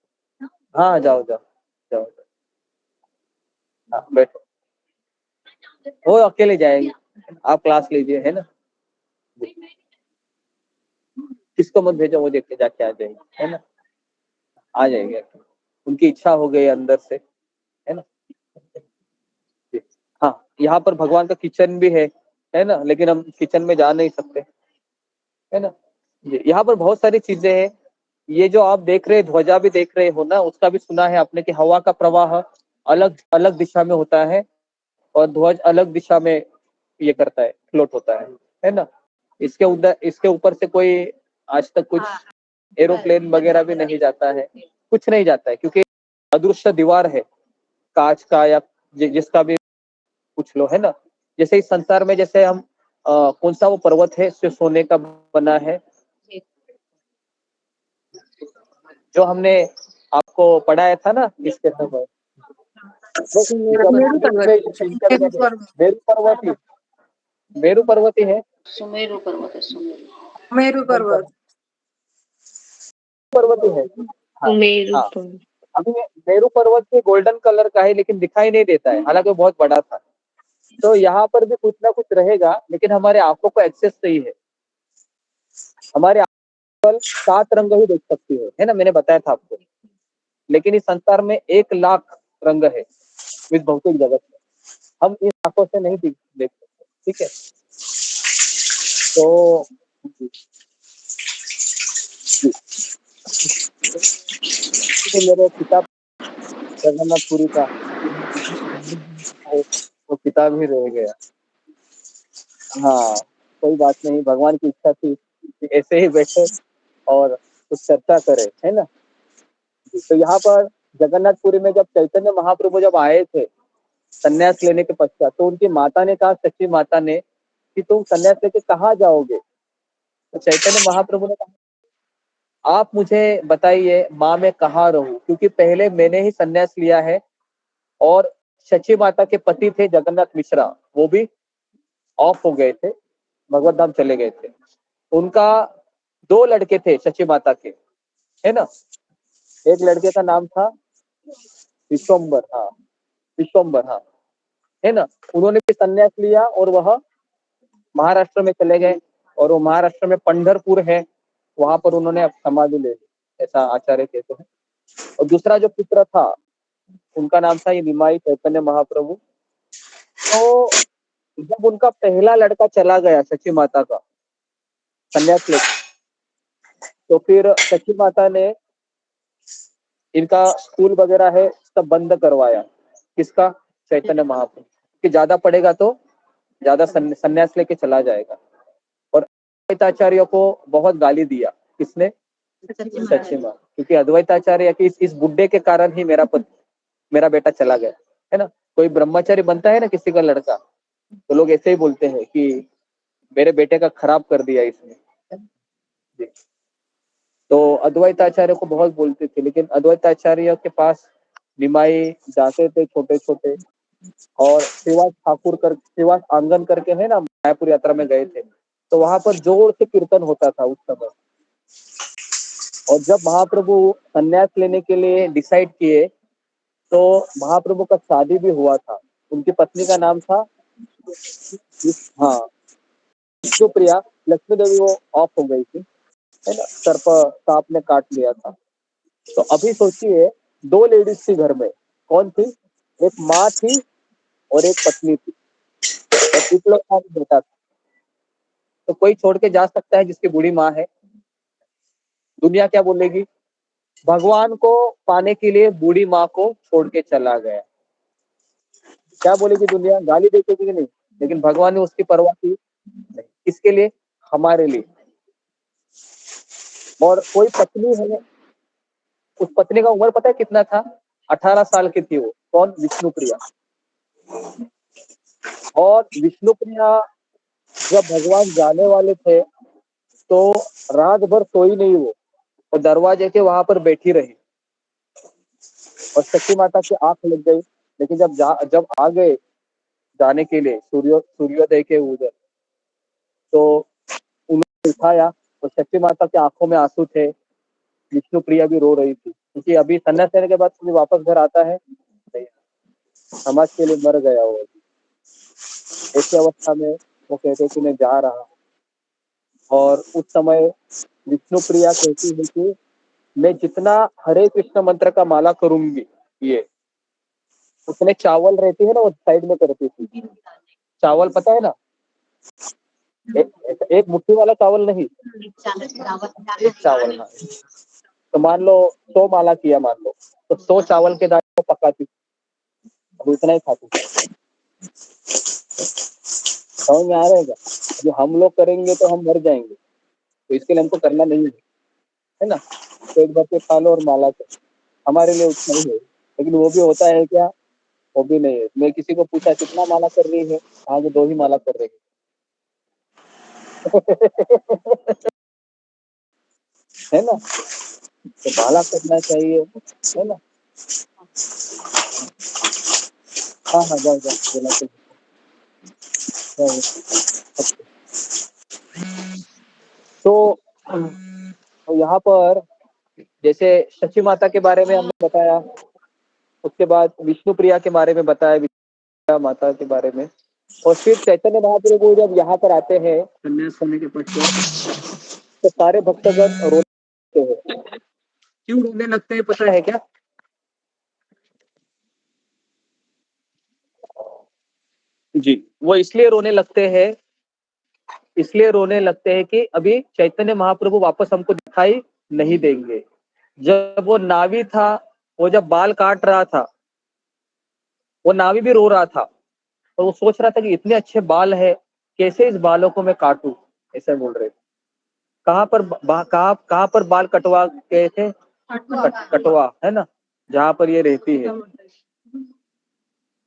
Speaker 2: हाँ, जाओ जाओ जाओ, हाँ बैठो, वो अकेले जाएंगे, आप क्लास लीजिए, है ना। किसको मत भेजो, वो देख के जाके आ जाएंगे, है ना, आ जाएंगे। उनकी इच्छा हो गई अंदर से, है ना। हाँ, यहाँ पर भगवान का किचन भी है ना, लेकिन हम किचन में जा नहीं सकते, है ना। जी, यहाँ पर बहुत सारी चीजें हैं। ये जो आप देख रहे हैं, ध्वजा भी देख रहे हो ना, उसका भी सुना है आपने कि हवा का प्रवाह अलग अलग दिशा में होता है, और ध्वज अलग दिशा में ये करता है, फ्लोट होता है ना। इसके ऊपर से कोई आज तक कुछ एरोप्लेन वगैरह भी नहीं जाता है, कुछ नहीं जाता है, क्योंकि अदृश्य दीवार है, कांच का या जिसका भी पूछ लो, है ना। जैसे इस संसार में जैसे हम कौन सा वो पर्वत है जो सोने का बना है, जो हमने आपको पढ़ाया था ना इसके समय।
Speaker 3: मेरू पर्वत।
Speaker 2: मेरू पर्वत ही, मेरू पर्वत ही है।
Speaker 5: सुमेरु पर्वत है, सुमेरु।
Speaker 4: मेरू पर्वत।
Speaker 2: पर्वत ही है। हाँ,
Speaker 3: मेरू
Speaker 2: हाँ।
Speaker 3: पर्वत।
Speaker 2: अभी मेरू पर्वत भी गोल्डन कलर का है लेकिन दिखाई नहीं देता है, हालांकि वो बहुत बड़ा था। तो यहाँ पर भी कुछ ना कुछ रहेगा, लेकिन हमारे आंखों को एक्सेस नहीं है। हमारे आंखों केवल 7 रंग ही देख सकती है ना, मैंने बताया था आपको। लेकिन इस संसार में 1 लाख रंग है इस भौतिक जगत में, हम इन आंखों से नहीं देख सकते। ठीक है, तो तो मेरे किताब जगन्नाथपुरी का वो किताब ही रह गया। हाँ, कोई बात नहीं, भगवान की इच्छा थी कि ऐसे ही बैठे और कुछ चर्चा करें, है ना। तो यहाँ पर जगन्नाथपुरी में जब चैतन्य महाप्रभु जब आए थे संन्यास लेने के पश्चात, तो उनकी माता ने कहा, सच्ची माता ने, कि तुम संन्यास लेके कहाँ जाओगे। तो चैतन्य महाप्रभु ने कहा, आप मुझे बताइए माँ मैं कहाँ रहूं, क्योंकि पहले मैंने ही संन्यास लिया है और सची माता के पति थे जगन्नाथ मिश्रा, वो भी ऑफ हो गए थे, भगवत धाम चले गए थे। उनका 2 लड़के थे सची माता के, है ना। एक लड़के का नाम था विश्वम्बर, हाँ विश्वम्बर, हाँ, है ना। उन्होंने भी संन्यास लिया और वह महाराष्ट्र में चले गए, और वो महाराष्ट्र में पंढरपुर है, वहां पर उन्होंने अब समाधि ले ली, ऐसा आचार्य कहते हैं। और दूसरा जो पुत्र था उनका नाम था ये निमाई चैतन्य महाप्रभु। तो जब उनका पहला लड़का चला गया सची माता का संन्यास लेकर, तो फिर सची माता ने इनका स्कूल वगैरह है सब बंद करवाया। किसका? चैतन्य महाप्रभु, कि ज्यादा पढ़ेगा तो ज्यादा संन्यास लेके चला जाएगा। और अद्वैताचार्य को बहुत गाली दिया। किसने? सची माँ, क्योंकि अद्वैताचार्य की इस बुड्ढे के कारण ही मेरा बेटा चला गया, है ना। कोई ब्रह्मचारी बनता है ना किसी का लड़का, तो लोग ऐसे ही बोलते हैं कि मेरे बेटे का खराब कर दिया इसने। तो अद्वैताचार्य को बहुत बोलते थे, लेकिन अद्वैताचार्य के पास निमाई जाते थे छोटे छोटे, और श्रीवास आंगन करके है ना, मायापुर यात्रा में गए थे, तो वहां पर जोर से कीर्तन होता था उस समय। और जब महाप्रभु संन्यास लेने के लिए डिसाइड किए, तो महाप्रभु का शादी भी हुआ था। उनकी पत्नी का नाम था, हाँ, विष्णुप्रिया। लक्ष्मी देवी वो ऑफ हो गई थी, है ना, सांप ने काट लिया था। तो अभी सोचिए 2 लेडीज थी घर में, कौन थी? एक माँ थी और एक पत्नी थी, और एक लोग का बेटा था। तो कोई छोड़ के जा सकता है जिसकी बूढ़ी माँ है? दुनिया क्या बोलेगी? भगवान को पाने के लिए बूढ़ी माँ को छोड़ के चला गया, क्या बोलेगी दुनिया? गाली देगी कि नहीं? लेकिन भगवान ने उसकी परवाह की नहीं। किसके लिए? हमारे लिए। और कोई पत्नी है, उस पत्नी का उम्र पता है कितना था? 18 साल की थी वो। कौन? विष्णुप्रिया। और विष्णुप्रिया जब भगवान जाने वाले थे, तो रात भर सोई नहीं वो, और दरवाजे के वहां पर बैठी रही, और सची माता की आंख लग गई। लेकिन जब आ गए जाने के लिए सूर्योदय के उधर, तो उन्होंने उठाया, और सची माता की आंखों में आंसू थे। विष्णु प्रिया भी रो रही थी, क्योंकि अभी संन्यास लेने के बाद कोई वापस घर आता है नहीं, समाज के लिए मर गया वो। ऐसी अवस्था में वो कहते कि मैं जा रहा हूँ। और उस समय विष्णु प्रिया कहती है कि मैं जितना हरे कृष्ण मंत्र का माला करूंगी, ये उसने चावल रहती है ना वो साइड में करती थी। चावल पता है ना, एक मुट्ठी वाला चावल नहीं, एक चावल, हाँ। तो मान लो 100 माला किया, मान लो, तो 100 चावल के दाने को पकाती थी, अब इतना ही खाती थी। समझ में आ रहेगा? जो हम लोग करेंगे तो हम मर जाएंगे, तो इसके लिए हमको करना नहीं है ना। पेट भर के खा लो और माला करो, हमारे लिए उतना ही है। लेकिन वो भी होता है क्या? वो भी नहीं है। मैं किसी को पूछा कितना माला कर रही है, हाँ वो 2 ही माला कर रही है ना। तो माला करना चाहिए, है ना। हाँ हाँ, जाओ जाओ, बोला तो जाओ। तो यहाँ पर जैसे शची माता के बारे में हमने बताया, उसके बाद विष्णु प्रिया के बारे में बताया, विष्णु माता के बारे में, और फिर चैतन्य महाप्रभु जब यहाँ पर आते हैं संन्यास होने के पश्चात, तो सारे भक्तगण रोने लगते हैं। क्यों रोने लगते हैं पता है क्या? जी, वो इसलिए रोने लगते हैं कि अभी चैतन्य महाप्रभु वापस हमको दिखाई नहीं देंगे। जब वो नावी था, वो जब बाल काट रहा था, वो नावी भी रो रहा था, और वो सोच रहा था कि इतने अच्छे बाल है, कैसे इस बालों को मैं काटूं, ऐसे बोल रहे थे। कहाँ पर बाल कटवा गए थे? कटवा, है ना, जहाँ पर ये रहती है,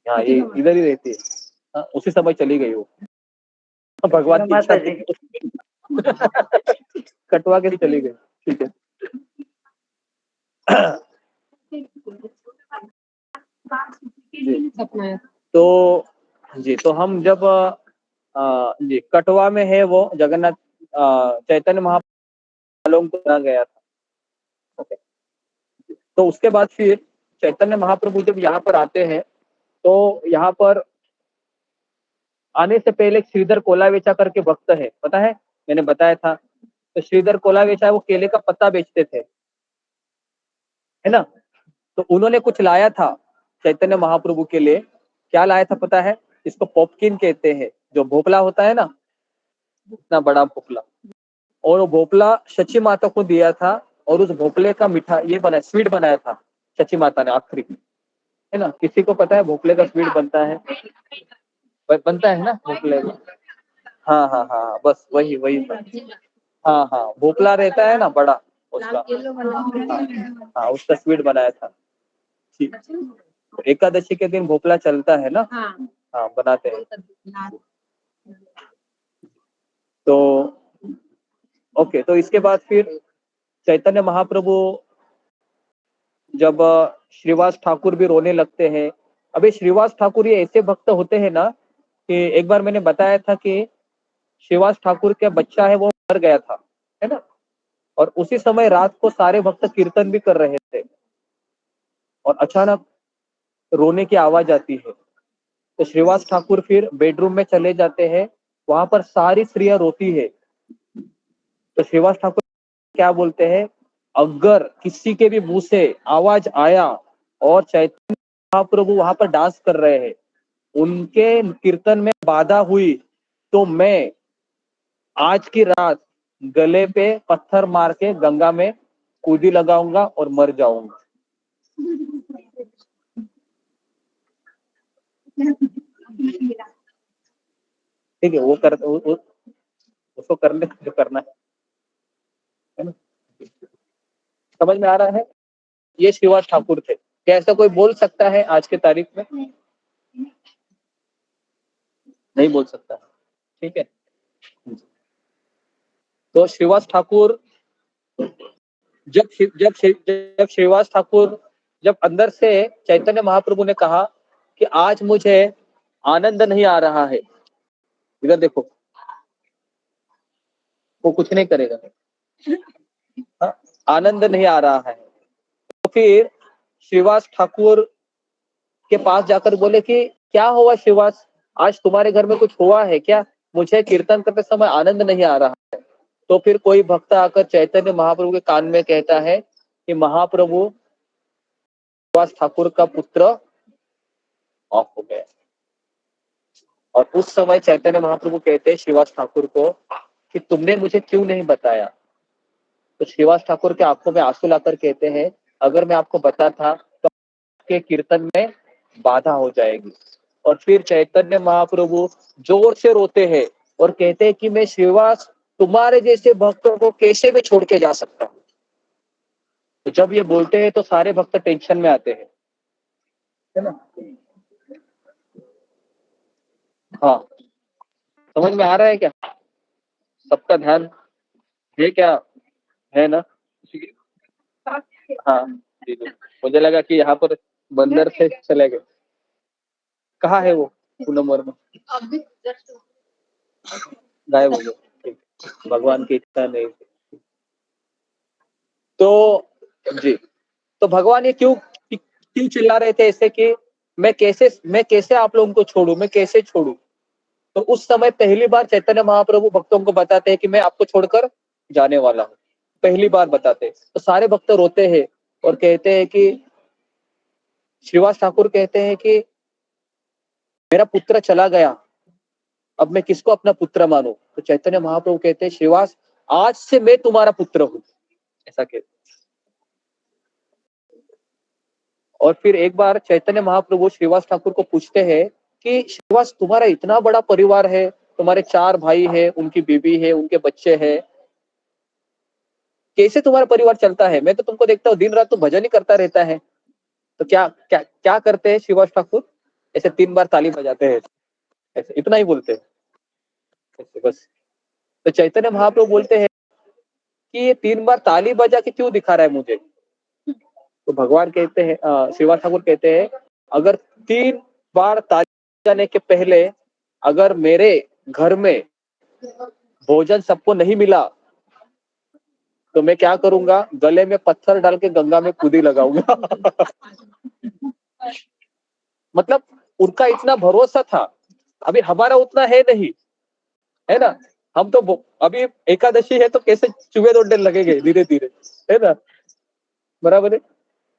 Speaker 2: हाँ ये इधर ही रहती है। हाँ, उसी समय चली गई वो, भगवान की इच्छा थी। कटवा के चली गई, ठीक है। तो जी, तो हम जब जी कटवा में है वो जगन्नाथ चैतन्य महाप्रभु को गया था। ओके, तो उसके बाद फिर चैतन्य महाप्रभु जब यहाँ पर आते हैं, तो यहाँ पर आने से पहले श्रीधर कोलावेचा करके भक्त है, पता है, मैंने बताया था। तो श्रीधर कोलावेचा वो केले का पत्ता बेचते थे, है ना। तो उन्होंने कुछ लाया था चैतन्य महाप्रभु के लिए। क्या लाया था पता है? इसको पॉपकिन कहते हैं, जो भोपला होता है ना, इतना बड़ा भोपला। और वो भोपला शची माता को दिया था, और उस भोपले का मीठा ये बना स्वीट बनाया था शची माता ने आखिरी, है ना। किसी को पता है भोपले का स्वीट बनता है? बनता है ना भोपले का। हाँ हाँ हाँ, बस वही वही था। हाँ हाँ, भोपला रहता है ना बड़ा, उसका, हाँ उसका स्वीट बनाया था। ठीक, एकादशी के दिन भोपला चलता है ना, हाँ बनाते हैं। तो ओके, तो इसके बाद फिर चैतन्य महाप्रभु जब श्रीवास ठाकुर भी रोने लगते हैं। अबे श्रीवास ठाकुर ये ऐसे भक्त होते हैं ना, कि एक बार मैंने बताया था कि श्रीवास ठाकुर का बच्चा है वो मर गया था, है ना। और उसी समय रात को सारे भक्त कीर्तन भी कर रहे थे, और अचानक रोने की आवाज आती है। तो श्रीवास ठाकुर फिर बेडरूम में चले जाते हैं, वहां पर सारी स्त्रियां रोती है। तो श्रीवास ठाकुर क्या बोलते हैं? अगर किसी के भी मुंह से आवाज आया और चैतन्य महाप्रभु वहां पर डांस कर रहे हैं, उनके कीर्तन में बाधा हुई, तो मैं आज की रात गले पे पत्थर मार के गंगा में कूदी लगाऊंगा और मर जाऊंगा। ठीक है, वो कर उसको करने जो करना है ना। समझ में आ रहा है? ये श्रीवास ठाकुर थे। क्या ऐसा कोई बोल सकता है आज के तारीख में? नहीं बोल सकता, ठीक है। तो श्रीवास ठाकुर जब श्रीवास ठाकुर जब अंदर से चैतन्य महाप्रभु ने कहा कि आज मुझे आनंद नहीं आ रहा है, इधर देखो, वो कुछ नहीं करेगा, हाँ, आनंद नहीं आ रहा है। तो फिर श्रीवास ठाकुर के पास जाकर बोले कि क्या हुआ श्रीवास, आज तुम्हारे घर में कुछ हुआ है क्या? मुझे कीर्तन करते समय आनंद नहीं आ रहा है। तो फिर कोई भक्त आकर चैतन्य महाप्रभु के कान में कहता है कि महाप्रभु, श्रीवास ठाकुर का पुत्र ऑफ हो गया। और उस समय चैतन्य महाप्रभु कहते हैं श्रीवास ठाकुर को कि तुमने मुझे क्यों नहीं बताया? तो श्रीवास ठाकुर के आंखों में आंसू लाकर कहते हैं, अगर मैं आपको बताता तो आपके कीर्तन में बाधा हो जाएगी। और फिर चैतन्य महाप्रभु जोर से रोते हैं और कहते हैं कि मैं श्रीवास तुम्हारे जैसे भक्तों को कैसे भी छोड़ के जा सकता हूँ। तो जब ये बोलते हैं तो सारे भक्त टेंशन में आते हैं, है ना। हाँ, समझ में आ रहा है क्या? सबका ध्यान है क्या? है ना? हाँ जी जी। मुझे लगा कि यहाँ पर बंदर थे, चले गए। कहाँ है वो नंबर में? गायब हो गए। ठीक, भगवान की इच्छा नहीं थी। तो जी, तो भगवान ये क्यों क्यों चिल्ला रहे थे ऐसे कि मैं कैसे आप लोगों को छोड़ू, मैं कैसे छोड़ू? तो उस समय पहली बार चैतन्य महाप्रभु भक्तों को बताते हैं कि मैं आपको छोड़कर जाने वाला हूँ। पहली बार बताते हैं तो सारे भक्त रोते हैं और कहते हैं कि श्रीवास ठाकुर कहते हैं कि मेरा पुत्र चला गया, अब मैं किसको अपना पुत्र मानूं? तो चैतन्य महाप्रभु कहते हैं श्रीवास, आज से मैं तुम्हारा पुत्र हूँ, ऐसा कहते। और फिर एक बार चैतन्य महाप्रभु श्रीवास ठाकुर को पूछते हैं कि श्रीवास, तुम्हारा इतना बड़ा परिवार है, तुम्हारे 4 भाई है, उनकी बीवी है, उनके बच्चे हैं, कैसे तुम्हारा परिवार चलता है? मैं तो तुमको देखता हूँ दिन रात तो भजन ही करता रहता है। तो क्या क्या क्या करते हैं श्रीवास ठाकुर? ऐसे 3 बार ताली बजाते हैं, ऐसे इतना ही बोलते हैं ऐसे बस। तो चैतन्य महाप्रभु बोलते हैं कि ये 3 बार ताली बजा के क्यों दिखा रहा है मुझे? तो भगवान कहते हैं, श्रीवास ठाकुर कहते हैं, अगर 3 बार ताली बजाने के पहले अगर मेरे घर में भोजन सबको नहीं मिला तो मैं क्या करूंगा? गले में पत्थर डाल के गंगा में कूदी लगाऊंगा। मतलब उनका इतना भरोसा था। अभी हमारा उतना है नहीं, है ना? हम तो अभी एकादशी है तो कैसे चुहे दौड़ने लगेंगे धीरे धीरे, है ना? बराबर है।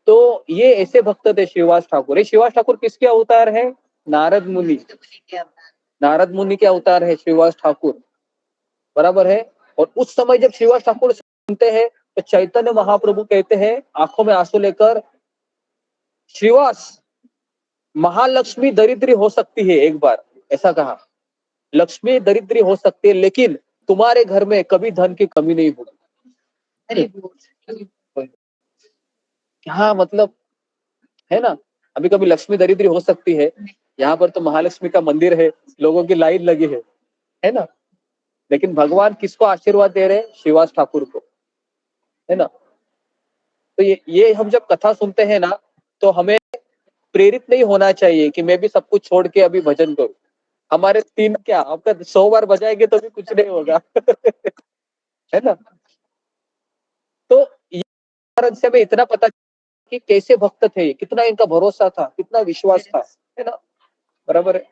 Speaker 2: तो ये ऐसे भक्त थे श्रीवास ठाकुर। ये श्रीवास ठाकुर किसके अवतार है? नारद मुनि। नारद मुनि के अवतार है श्रीवास ठाकुर, बराबर है। और उस समय जब श्रीवास ठाकुर सुनते हैं तो चैतन्य महाप्रभु कहते हैं आंखों में आंसू लेकर, श्रीवास, महालक्ष्मी दरिद्री हो सकती है, एक बार ऐसा कहा, लक्ष्मी दरिद्री हो सकती है लेकिन तुम्हारे घर में कभी धन की कमी नहीं होगी। हाँ मतलब, है ना? अभी कभी लक्ष्मी दरिद्री हो सकती है, यहाँ पर तो महालक्ष्मी का मंदिर है, लोगों की लाइन लगी है ना? लेकिन भगवान किसको आशीर्वाद दे रहे हैं? श्रीवास ठाकुर को, है ना? तो ये हम जब कथा सुनते हैं ना तो हमें प्रेरित नहीं होना चाहिए कि मैं भी सब कुछ छोड़ के अभी भजन करूं। हमारे 3 क्या आपका 100 बार बजाएंगे तो भी कुछ नहीं होगा। है ना? तो ये कारण से हमें इतना पता कि कैसे भक्त थे, कितना इनका भरोसा था, कितना विश्वास था, है ना? बराबर है।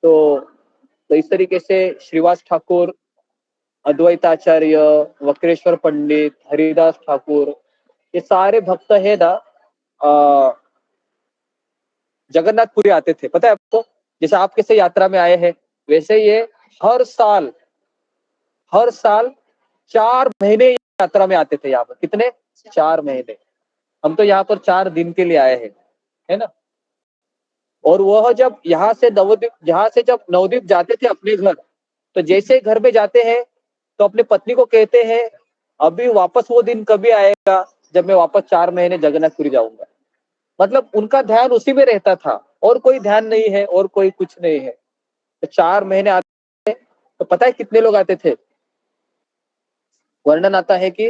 Speaker 2: तो इस तरीके से श्रीवास ठाकुर, अद्वैताचार्य, वक्रेश्वर पंडित, हरिदास ठाकुर, ये सारे भक्त है ना, जगन्नाथपुरी आते थे, पता है आपको? जैसे आप कैसे यात्रा में आए हैं वैसे ये हर साल 4 महीने यात्रा में आते थे यहाँ पर। कितने? 4 महीने। हम तो यहाँ पर 4 दिन के लिए आए हैं, है ना? और वह जब यहाँ से नवद्वीप जाते थे अपने घर, तो जैसे घर में जाते हैं तो अपनी पत्नी को कहते हैं अभी वापस वो दिन कभी आएगा जब मैं वापस 4 महीने जगन्नाथपुरी जाऊंगा। मतलब उनका ध्यान उसी में रहता था, और कोई ध्यान नहीं है, और कोई कुछ नहीं है। तो 4 महीने आते, तो पता है कितने लोग आते थे? वर्णन आता है कि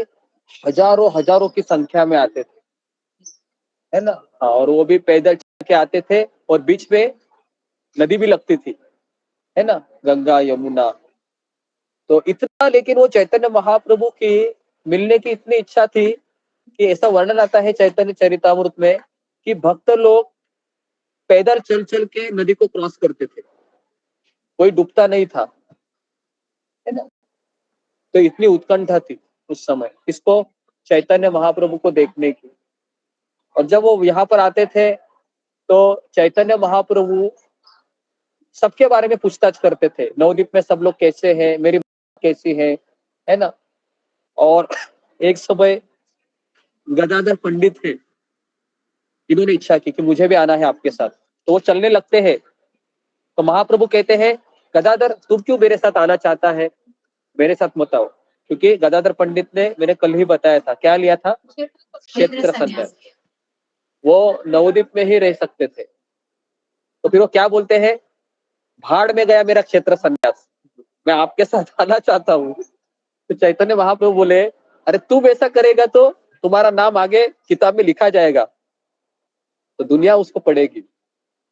Speaker 2: हजारों की संख्या में आते थे, है ना? हाँ, और वो भी पैदल चल के आते थे, और बीच में नदी भी लगती थी, है ना? गंगा यमुना। तो इतना, लेकिन वो चैतन्य महाप्रभु की मिलने की इतनी इच्छा थी कि ऐसा वर्णन आता है चैतन्य चरितामृत में कि भक्त लोग पैदल चल चल के नदी को क्रॉस करते थे, कोई डूबता नहीं था, है ना? तो इतनी उत्कंठा थी उस समय इसको, चैतन्य महाप्रभु को देखने की। और जब वो यहाँ पर आते थे तो चैतन्य महाप्रभु सबके बारे में पूछताछ करते थे, नवद्वीप में सब लोग कैसे हैं, मेरी कैसी है ना? और एक समय गदाधर पंडित थे, इन्होंने इच्छा की कि मुझे भी आना है आपके साथ, तो वो चलने लगते हैं। तो महाप्रभु कहते हैं गदाधर, तुम क्यों मेरे साथ आना चाहता है? मेरे साथ मत आओ, क्योंकि गदाधर पंडित ने, मैंने कल ही बताया था, क्या लिया था? क्षेत्र संन्यास। वो नवद्वीप में ही रह सकते थे। तो फिर वो क्या बोलते हैं? भाड़ में गया मेरा क्षेत्र संन्यास, मैं आपके साथ आना चाहता हूँ। तो चैतन्य महाप्रभु बोले, अरे तुम ऐसा करेगा तो तुम्हारा नाम आगे किताब में लिखा जाएगा, तो दुनिया उसको पढ़ेगी,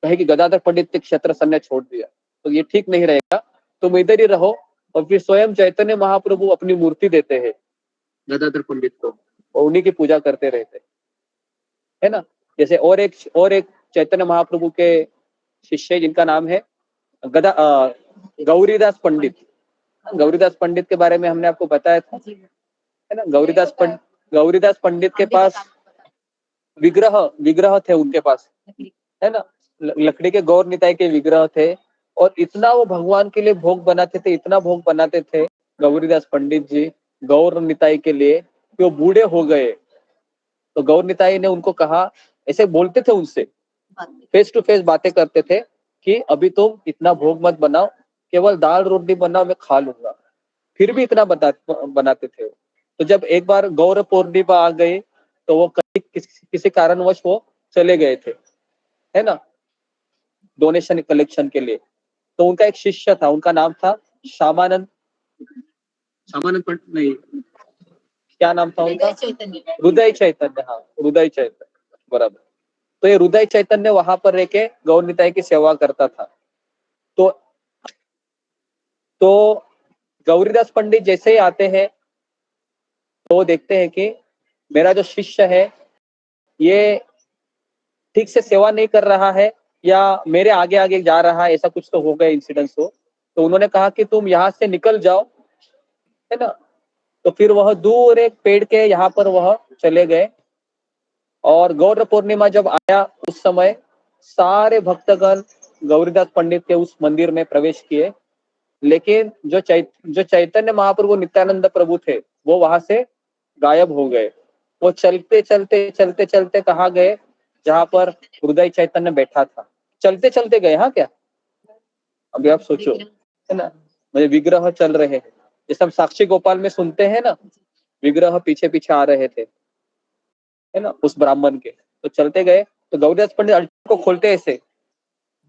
Speaker 2: कहेगी गदाधर पंडित ने क्षेत्र संन्यास छोड़ दिया, तो ये ठीक नहीं रहेगा, तुम इधर ही रहो। और फिर स्वयं चैतन्य महाप्रभु अपनी मूर्ति देते हैं गदाधर पंडित को, और उन्हीं की पूजा करते रहते है ना। जैसे और एक चैतन्य महाप्रभु के शिष्य जिनका नाम है गौरीदास पंडित। गौरीदास पंडित के बारे में हमने आपको बताया था, है ना। गौरीदास पंडित के पास विग्रह थे उनके पास, है ना, लकड़ी के गौर निताई के विग्रह थे, और इतना वो भगवान के लिए भोग बनाते थे, इतना भोग बनाते थे गौरीदास पंडित जी गौर निताई के लिए, कि वो बूढ़े हो गए। तो गौर निताई ने उनको कहा, ऐसे बोलते थे उनसे, फेस टू फेस बातें करते थे कि अभी तुम इतना भोग मत बनाओ, केवल दाल रोटी बनाओ, मैं खा लूंगा। फिर भी इतना बनाते थे। तो जब एक बार गौर पूर्णिमा आ गई तो वो किसी कारणवश वो चले गए थे, है ना, डोनेशन कलेक्शन के लिए। तो उनका एक शिष्य था, उनका नाम था श्यामानंद पंडित, नहीं क्या नाम था उनका, हृदय चैतन्य। हाँ, हृदय चैतन्य, बराबर। तो ये हृदय चैतन्य वहां पर रह के गौर निताई की सेवा करता था। तो गौरीदास पंडित जैसे ही आते हैं तो वो देखते हैं कि मेरा जो शिष्य है ये ठीक से सेवा नहीं कर रहा है, या मेरे आगे आगे जा रहा है, ऐसा कुछ तो हो गया इंसिडेंस हो। तो उन्होंने कहा कि तुम यहाँ से निकल जाओ, है ना। तो फिर वह दूर एक पेड़ के यहाँ पर वह चले गए, और गौर पूर्णिमा जब आया उस समय सारे भक्तगण गौरीदास पंडित के उस मंदिर में प्रवेश किए, लेकिन जो चैतन्य महाप्रभु नित्यानंद प्रभु थे वो वहां से गायब हो गए। वो चलते चलते कहाँ गए, जहां पर हृदय चैतन्य बैठा था, चलते चलते गए। हाँ क्या, अभी आप सोचो, है ना, मुझे विग्रह चल रहे हैं, जैसे हम साक्षी गोपाल में सुनते हैं ना, विग्रह पीछे पीछे आ रहे थे, है ना, उस ब्राह्मण के। तो चलते गए तो गौरीदास पंडित अल्टो को खोलते ऐसे,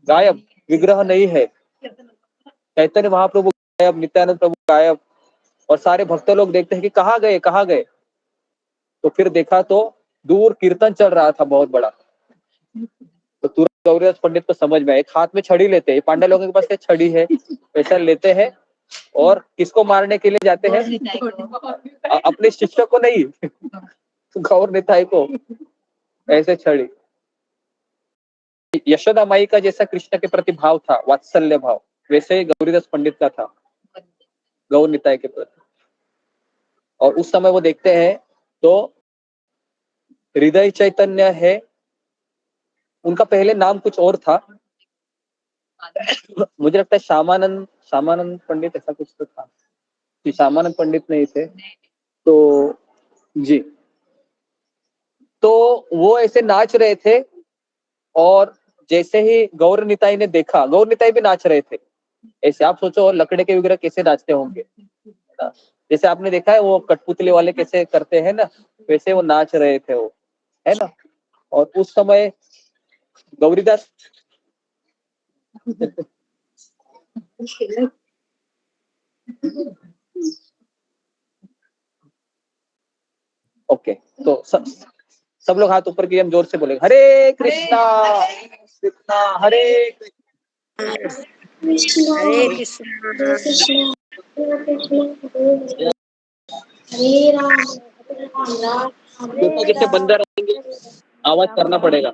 Speaker 2: गायब, विग्रह नहीं है। चैतन्य महाप्रभु गायब, नित्यानंद प्रभु गायब, और सारे भक्त लोग देखते हैं कि कहाँ गए। तो फिर देखा तो दूर कीर्तन चल रहा था बहुत बड़ा। तो तुरंत गौरीदास पंडित को समझ में आया, एक हाथ में छड़ी लेते हैं, पांडे लोगों के पास छड़ी है, वैसा लेते हैं, और किसको मारने के लिए जाते हैं, अपने शिष्य को नहीं, गौर निताई को, ऐसे छड़ी। यशोदा माई का जैसा कृष्ण के प्रति भाव था, वात्सल्य भाव, वैसे ही गौरीदास पंडित का था गौर निताई के प्रति। और उस समय वो देखते हैं तो हृदय चैतन्य है, उनका पहले नाम कुछ और था, मुझे लगता है श्यामानंद पंडित, ऐसा कुछ तो था, कि श्यामानंद पंडित नहीं थे तो जी। तो वो ऐसे नाच रहे थे, और जैसे ही गौर निताई ने देखा, गौर निताई भी नाच रहे थे ऐसे। आप सोचो लकड़े के विग्रह कैसे नाचते होंगे, जैसे आपने देखा है वो कठपुतली वाले कैसे करते हैं ना, वैसे वो नाच रहे थे वो, है ना। और उस समय गौरीदास ओके, तो सब लोग हाथ ऊपर किए, हम जोर से बोलेंगे हरे कृष्णा कृष्णा हरे
Speaker 3: हरे कृष्ण
Speaker 5: हरे राम राम
Speaker 2: देखो जैसे बंदर आएंगे आवाज करना पड़ेगा।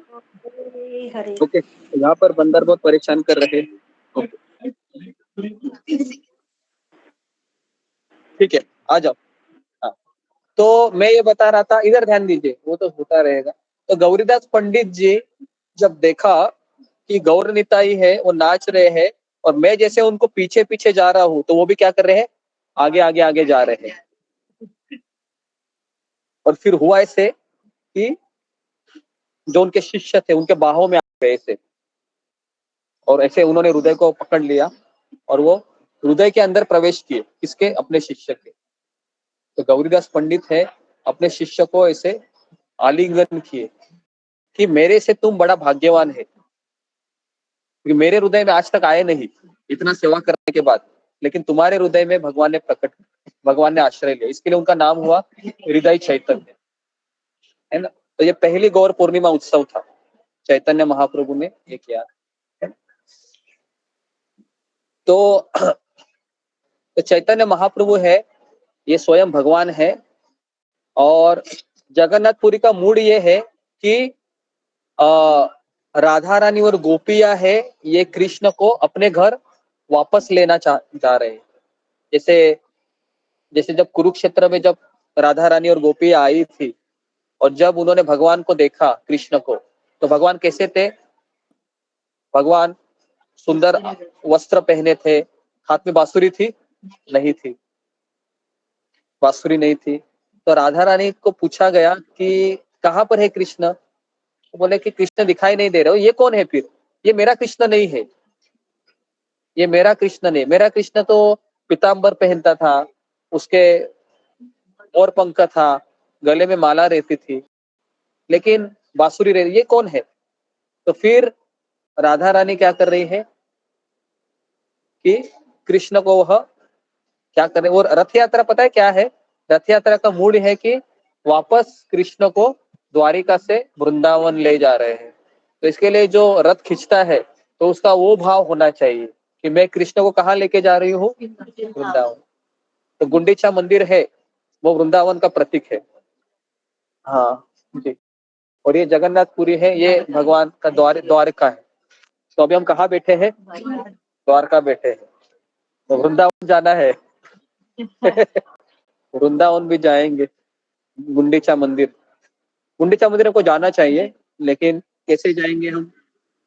Speaker 5: हरे
Speaker 2: ओके, यहाँ पर बंदर बहुत परेशान कर रहे हैं। ठीक है, आ जाओ। हाँ, तो मैं ये बता रहा था, इधर ध्यान दीजिए, वो तो होता रहेगा। तो गौरीदास पंडित जी जब देखा कि गौर निताई है वो नाच रहे हैं, और मैं जैसे उनको पीछे पीछे जा रहा हूँ, तो वो भी क्या कर रहे हैं, आगे आगे आगे जा रहे हैं। और फिर हुआ ऐसे कि जो उनके शिष्य थे उनके बाहों में आ गए ऐसे, और ऐसे उन्होंने हृदय को पकड़ लिया, और वो हृदय के अंदर प्रवेश किए, किसके, अपने शिष्य के। तो गौरीदास पंडित है, अपने शिष्य को ऐसे आलिंगन किए कि मेरे से तुम बड़ा भाग्यवान है, क्योंकि मेरे हृदय में आज तक आए नहीं, इतना सेवा करने के बाद, लेकिन तुम्हारे हृदय में भगवान ने आश्रय लिया, इसके लिए उनका नाम हुआ हृदय चैतन्य, है ना। तो ये पहली गौर पूर्णिमा उत्सव था, चैतन्य महाप्रभु ने ये किया, है ना? तो चैतन्य महाप्रभु है, ये स्वयं भगवान है। और जगन्नाथपुरी का मूड ये है कि राधा रानी और गोपियां है, ये कृष्ण को अपने घर वापस लेना जा रहे हैं। जैसे जब कुरुक्षेत्र में जब राधा रानी और गोपियां आई थी और जब उन्होंने भगवान को देखा, कृष्ण को, तो भगवान कैसे थे? भगवान सुंदर वस्त्र पहने थे, हाथ में बांसुरी थी? नहीं थी, बांसुरी नहीं थी। तो राधा रानी को पूछा गया कि कहाँ पर है कृष्ण? तो बोले कि कृष्ण दिखाई नहीं दे रहे हो। ये कौन है फिर? ये मेरा कृष्ण नहीं है, ये मेरा कृष्ण नहीं। मेरा कृष्ण तो पीताम्बर पहनता था, उसके और पंख था, गले में माला रहती थी, लेकिन बांसुरी रहती, ये कौन है? तो फिर राधा रानी क्या कर रही है कि कृष्ण को वह क्या कर रहे, और रथ यात्रा पता है क्या है? रथ यात्रा का मूड है कि वापस कृष्ण को द्वारिका से वृंदावन ले जा रहे हैं। तो इसके लिए जो रथ खींचता है तो उसका वो भाव होना चाहिए कि मैं कृष्ण को कहाँ लेके जा रही हूँ? वृंदावन। तो गुंडीचा मंदिर है, वो वृंदावन का प्रतीक है। हाँ जी। और ये जगन्नाथपुरी है, ये भगवान का द्वारका है। तो अभी हम कहाँ बैठे हैं? द्वारका बैठे हैं। तो वृंदावन जाना है वृंदावन भी जाएंगे। गुंडीचा मंदिर हमको जाना चाहिए, लेकिन कैसे जाएंगे हम?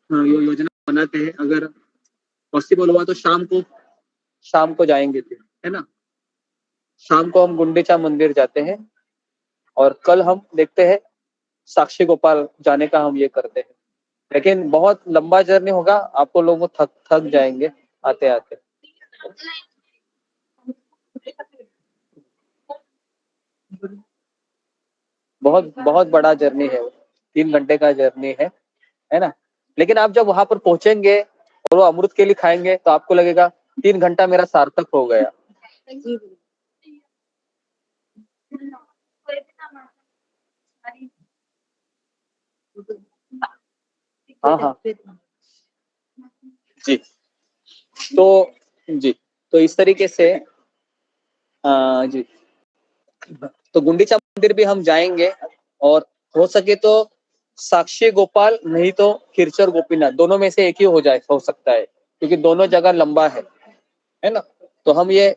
Speaker 2: हाँ, ये योजना बनाते हैं, अगर पॉसिबल हुआ तो शाम को जाएंगे फिर, है ना। शाम को हम गुंडीचा मंदिर जाते हैं और कल हम देखते हैं साक्षी गोपाल जाने का हम ये करते हैं। लेकिन बहुत लंबा जर्नी होगा, आपको लोगों को थक जाएंगे आते आते। बहुत बहुत बड़ा जर्नी है, 3 घंटे का जर्नी है ना। लेकिन आप जब वहां पर पहुंचेंगे और वो अमृत केली खाएंगे तो आपको लगेगा 3 घंटा मेरा सार्थक हो गया। हाँ जी। तो इस तरीके से जी, तो गुंडीचा मंदिर भी हम जाएंगे, और हो सके तो साक्षी गोपाल नहीं तो खिरचर गोपीनाथ, दोनों में से एक ही हो सकता है, क्योंकि दोनों जगह लंबा है ना। तो हम ये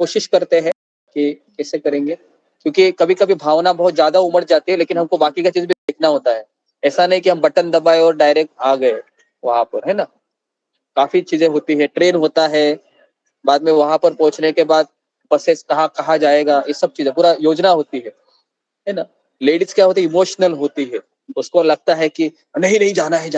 Speaker 2: कोशिश करते हैं कि कैसे करेंगे, क्योंकि कभी कभी भावना बहुत ज्यादा उमड़ जाती है, लेकिन हमको बाकी का चीज भी देखना होता है। ऐसा नहीं कि हम बटन दबाए और डायरेक्ट आ गए वहां पर, है ना। काफी चीजें होती है, ट्रेन होता है, बाद में वहां पर पहुंचने के बाद बसेस कहाँ जाएगा, ये सब चीजें पूरा योजना होती है ना। लेडीज क्या होती है, इमोशनल होती है, उसको लगता है कि नहीं नहीं जाना है,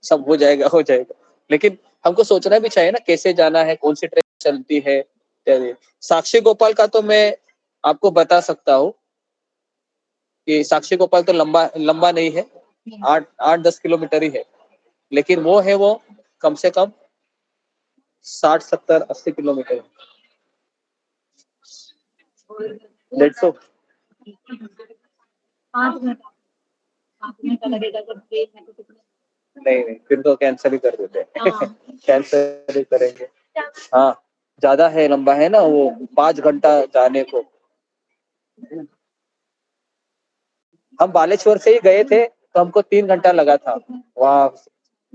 Speaker 2: सब हो जाएगा। लेकिन हमको सोचना भी चाहिए ना, कैसे जाना है, कौन सी ट्रेन चलती है। साक्षी गोपाल का तो मैं आपको बता सकता हूँ कि साक्षी गोपाल तो लंबा नहीं है, 8-10 किलोमीटर ही है, लेकिन वो कम से कम 60-70-80 किलोमीटर। 150। नहीं फिर तो कैंसिल ही कर देते हैं कैंसिल ही करेंगे। हाँ, ज्यादा है, लंबा है ना वो, 5 घंटा जाने को। हम बालेश्वर से ही गए थे तो हमको 3 घंटा लगा था वहां।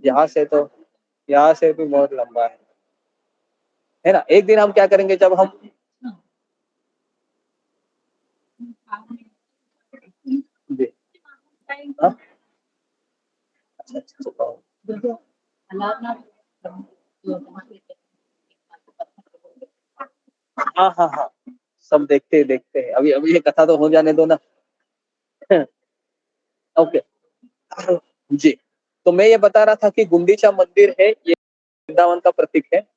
Speaker 2: यहाँ से भी बहुत लंबा है ना। एक दिन हम क्या करेंगे, जब हम जी, हाँ? हाँ, सब देखते हैं। अभी ये कथा तो हो जाने दो ना ओके जी। तो मैं ये बता रहा था कि गुंडीचा मंदिर है, ये वृंदावन का प्रतीक है,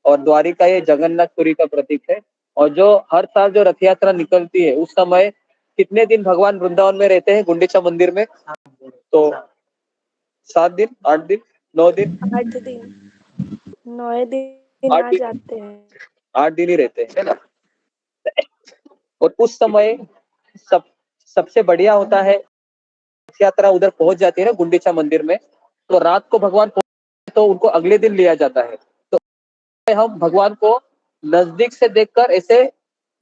Speaker 2: और द्वारिका ये जगन्नाथपुरी का प्रतीक है। और जो हर साल जो रथ यात्रा निकलती है, उस समय कितने दिन भगवान वृंदावन में रहते हैं गुंडीचा मंदिर में? तो 7 दिन, 8 दिन, 9 दिन,
Speaker 3: 9 दिन
Speaker 2: आठ
Speaker 3: आ
Speaker 2: दिन
Speaker 3: जाते हैं।
Speaker 2: 8 दिन ही रहते हैं, है ना। और उस समय सब सबसे बढ़िया होता है, रथ यात्रा उधर पहुंच जाती है ना गुंडीचा मंदिर में, तो रात को भगवान पहुंचते हैं, तो उनको अगले दिन लिया जाता है। तो हम भगवान को नजदीक से देखकर ऐसे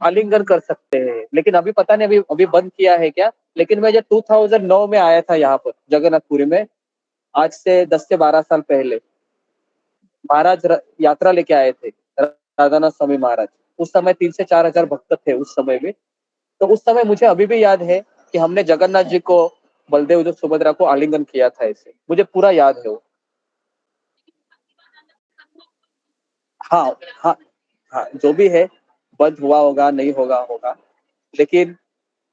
Speaker 2: आलिंगन कर सकते हैं। लेकिन अभी पता नहीं, अभी अभी बंद किया है क्या। लेकिन मैं जब 2009 में आया था यहाँ पर जगन्नाथपुरी में, आज से 10 से 12 साल पहले, महाराज यात्रा लेके आए थे, राधानाथ स्वामी महाराज। उस समय 3 से 4 हजार भक्त थे उस समय भी। तो उस समय मुझे अभी भी याद है कि हमने जगन्नाथ जी को, बलदेव जो सुभद्रा को आलिंगन किया था ऐसे, मुझे पूरा याद है वो। हाँ हाँ हाँ, जो भी है, बंद हुआ होगा, नहीं होगा। लेकिन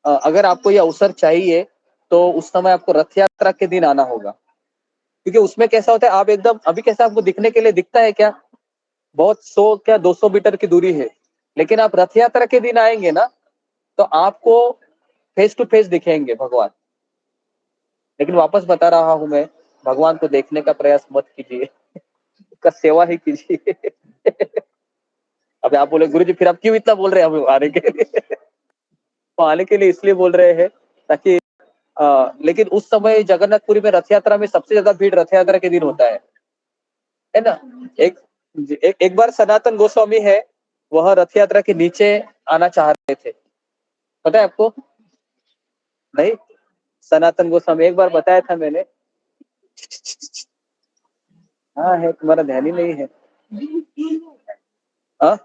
Speaker 2: अगर आपको ये अवसर चाहिए तो उस समय आपको रथ यात्रा के दिन आना होगा। क्योंकि उसमें कैसा होता है, आप एकदम, अभी कैसा आपको दिखने के लिए दिखता है क्या, बहुत 100 क्या 200 मीटर की दूरी है। लेकिन आप रथ यात्रा के दिन आएंगे ना, तो आपको फेस टू फेस दिखेंगे भगवान। लेकिन वापस बता रहा हूं मैं, भगवान को देखने का प्रयास मत कीजिए, उसका सेवा ही कीजिए। अब आप बोले गुरु जी फिर आप क्यों इतना बोल रहे हैं हमें आने के लिए। तो आने के लिए इसलिए बोल रहे हैं ताकि लेकिन उस समय जगन्नाथपुरी में रथ यात्रा में सबसे ज्यादा भीड़ रथ यात्रा के दिन होता है ना। एक एक बार सनातन गोस्वामी है, वह रथ यात्रा के नीचे आना चाह रहे थे, पता है आपको? नहीं, सनातन गोस्वामी एक बार बताया था मैंने। हाँ है, तुम्हारा ध्यान ही नहीं है। हाँ,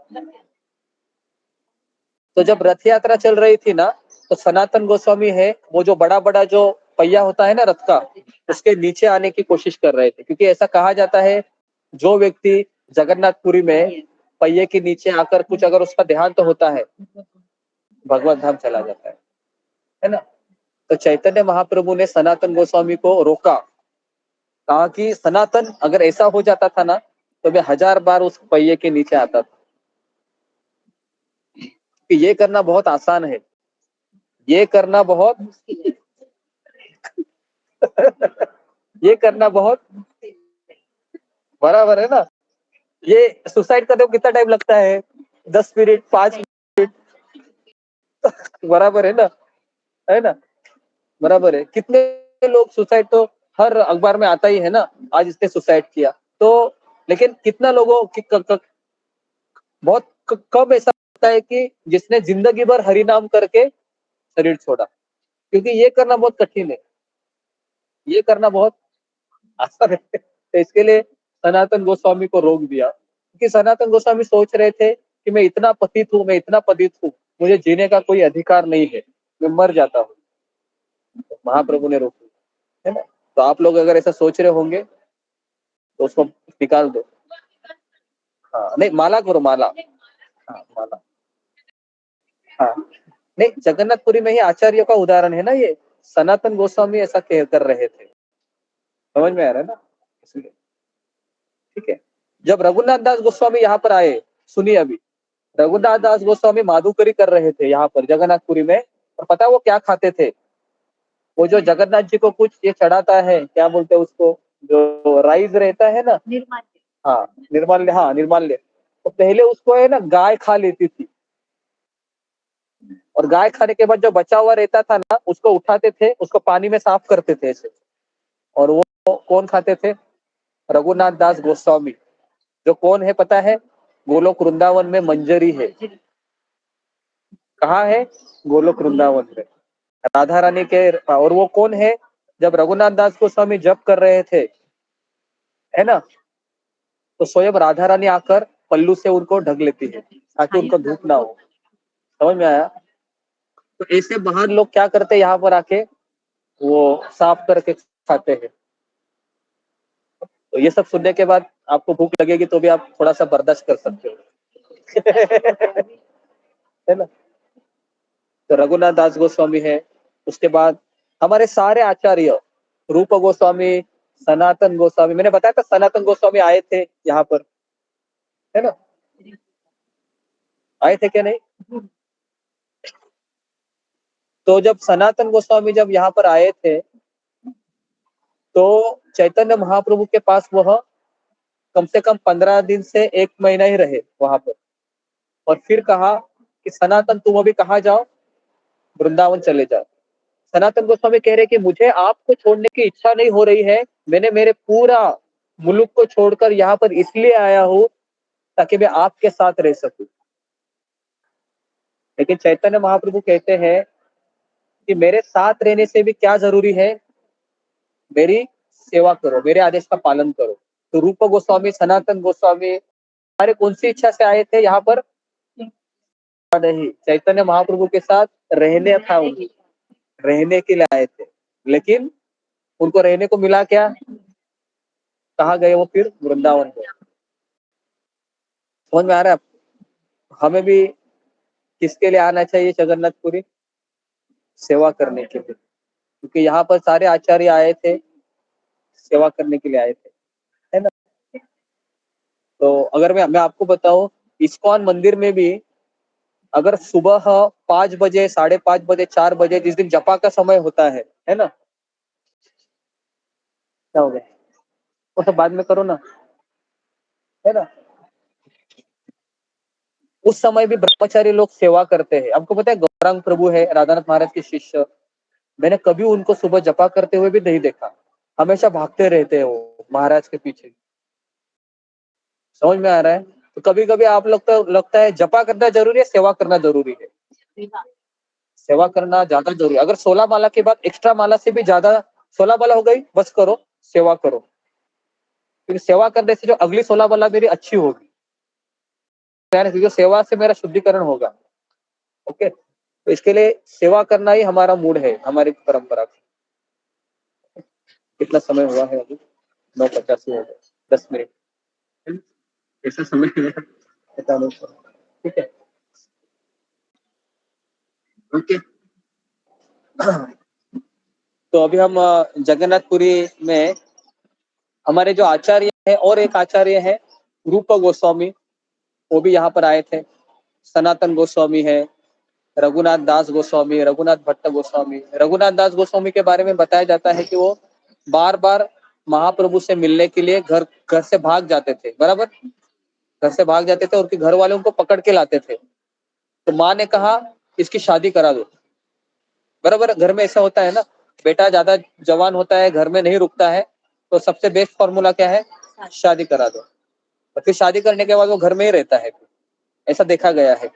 Speaker 2: तो जब रथ यात्रा चल रही थी ना, तो सनातन गोस्वामी है, वो जो बड़ा बड़ा जो पहिया होता है ना रथ का, उसके नीचे आने की कोशिश कर रहे थे। क्योंकि ऐसा कहा जाता है, जो व्यक्ति जगन्नाथपुरी में पहिए के नीचे आकर कुछ अगर उसका ध्यान तो होता है, भगवत धाम चला जाता है ना। तो चैतन्य महाप्रभु ने सनातन गोस्वामी को रोका, कहा कि सनातन, अगर ऐसा हो जाता था ना, तो मैं 1000 बार उस पहिए के नीचे आता था। कि ये करना बहुत आसान है, ये करना बहुत ये करना बहुत बराबर है ना। ये सुसाइड करने को कितना टाइम लगता है, 10 मिनट, 5 मिनट, बराबर है ना, बराबर है। कितने लोग सुसाइड, तो हर अखबार में आता ही है ना, आज इसने सुसाइड किया। तो लेकिन कितना लोगों की बहुत कम ऐसा होता है कि जिसने जिंदगी भर हरि नाम करके शरीर छोड़ा। क्योंकि ये करना बहुत कठिन है, ये करना बहुत आसान है। तो इसके लिए सनातन गोस्वामी को रोक दिया। क्योंकि सनातन गोस्वामी सोच रहे थे कि मैं इतना पतित हूँ, मैं इतना पतित हूँ, मुझे जीने का कोई अधिकार नहीं है, मैं मर जाता हूँ। तो महाप्रभु ने रोक दिया, है ना। तो आप लोग अगर ऐसा सोच रहे होंगे तो उसको निकाल दो। हाँ नहीं, माला करो, माला। हाँ माला। हाँ नहीं, जगन्नाथपुरी में ही आचार्य का उदाहरण है ना ये। सनातन गोस्वामी ऐसा कर रहे थे, समझ में आ रहा है ना, इसलिए। ठीक है। जब रघुनाथ दास गोस्वामी यहाँ पर आए, सुनिए अभी, रघुनाथ दास गोस्वामी माधुकरी कर रहे थे यहाँ पर जगन्नाथपुरी में। और पता है वो क्या खाते थे? वो जो जगन्नाथ जी को कुछ ये चढ़ाता है, क्या बोलते हैं उसको, जो राइस रहता है ना, हाँ निर्माल्य, हाँ निर्माल्य। तो पहले उसको है ना गाय खा लेती थी, और गाय खाने के बाद जो बचा हुआ रहता था ना, उसको उठाते थे, उसको पानी में साफ करते थे ऐसे। और वो कौन खाते थे? रघुनाथ दास गोस्वामी, जो कौन है पता है? गोलोक वृंदावन में मंजरी है। कहाँ है? गोलोक वृंदावन में राधा रानी के। और वो कौन है? जब रघुनाथ दास गोस्वामी जप कर रहे थे, है ना, तो स्वयं राधा रानी आकर पल्लू से उनको ढक लेती है ताकि उनको धूप ना हो। समझ में आया? तो ऐसे महान लोग क्या करते हैं, यहाँ पर आके वो साफ करके खाते हैं। तो ये सब सुनने के बाद आपको भूख लगेगी तो भी आप थोड़ा सा बर्दाश्त कर सकते हो। है ना। तो रघुनाथ दास गोस्वामी है, उसके बाद हमारे सारे आचार्य, रूप गोस्वामी, सनातन गोस्वामी, मैंने बताया था सनातन गोस्वामी आए थे यहाँ पर, है ना, आए थे क्या नहीं? तो जब सनातन गोस्वामी जब यहाँ पर आए थे, तो चैतन्य महाप्रभु के पास वह कम से कम 15 दिन से 1 महीना ही रहे वहां पर, और फिर कहा कि सनातन तुम अभी कहाँ जाओ, वृंदावन चले जाओ। सनातन गोस्वामी कह रहे कि मुझे आपको छोड़ने की इच्छा नहीं हो रही है, मैंने मेरे पूरा मुल्क को छोड़कर यहाँ पर इसलिए आया हूँ ताकि मैं आपके साथ रह सकूं। लेकिन चैतन्य महाप्रभु कहते हैं कि मेरे साथ रहने से भी क्या जरूरी है, मेरी सेवा करो, मेरे आदेश का पालन करो। तो रूप गोस्वामी, सनातन गोस्वामी हमारे कौन सी इच्छा से आए थे यहाँ पर? नहीं, चैतन्य महाप्रभु के साथ रहने था, उनको रहने के लिए आए थे, लेकिन उनको रहने को मिला क्या? कहाँ गए वो? फिर वृंदावन गए। समझ में आ रहा है? हमें भी किसके लिए आना चाहिए जगन्नाथपुरी? सेवा करने के लिए, क्योंकि यहाँ पर सारे आचार्य आए थे, सेवा करने के लिए आए थे, है ना। तो अगर मैं आपको बताऊं, इस्कॉन मंदिर में भी अगर सुबह 5 बजे, 5:30 बजे, 4 बजे, जिस दिन जपा का समय होता है ना, क्या हो गया, वो सब बाद में करो ना, है ना। उस समय भी ब्रह्मचारी लोग सेवा करते हैं। आपको पता है गौरांग प्रभु है, राधानाथ महाराज के शिष्य, मैंने कभी उनको सुबह जपा करते हुए भी नहीं देखा, हमेशा भागते रहते हैं वो महाराज के पीछे। समझ में आ रहा है? तो कभी कभी आप लोग तो लगता है जपा करना जरूरी है, सेवा करना जरूरी है। सेवा करना ज्यादा जरूरी है। अगर 16 माला के बाद एक्स्ट्रा माला से भी ज्यादा, 16 माला हो गई बस करो, सेवा करो, क्योंकि सेवा करने से जो अगली 16 माला मेरी अच्छी होगी, क्योंकि सेवा से मेरा शुद्धिकरण होगा। ओके, तो इसके लिए सेवा करना ही हमारा मूड है, हमारी परंपरा का। कितना समय हुआ है अभी? 9:50 हो गए, 10 मिनट ऐसा समय है, पता नहीं। ठीक है, ओके। तो अभी हम जगन्नाथपुरी में हमारे जो आचार्य है, और एक आचार्य है रूप गोस्वामी, वो भी यहाँ पर आए थे। सनातन गोस्वामी है, रघुनाथ दास गोस्वामी, रघुनाथ भट्ट गोस्वामी। रघुनाथ दास गोस्वामी के बारे में बताया जाता है कि वो बार बार महाप्रभु से मिलने के लिए घर घर से भाग जाते थे, बराबर, घर से भाग जाते थे, और घर वाले उनको पकड़ के लाते थे। तो माँ ने कहा इसकी शादी करा दो, बराबर। घर में ऐसा होता है ना, बेटा ज्यादा जवान होता है, घर में नहीं रुकता है, तो सबसे बेस्ट फॉर्मूला क्या है? शादी करा दो। और फिर शादी करने के बाद वो घर में ही रहता है, ऐसा देखा गया है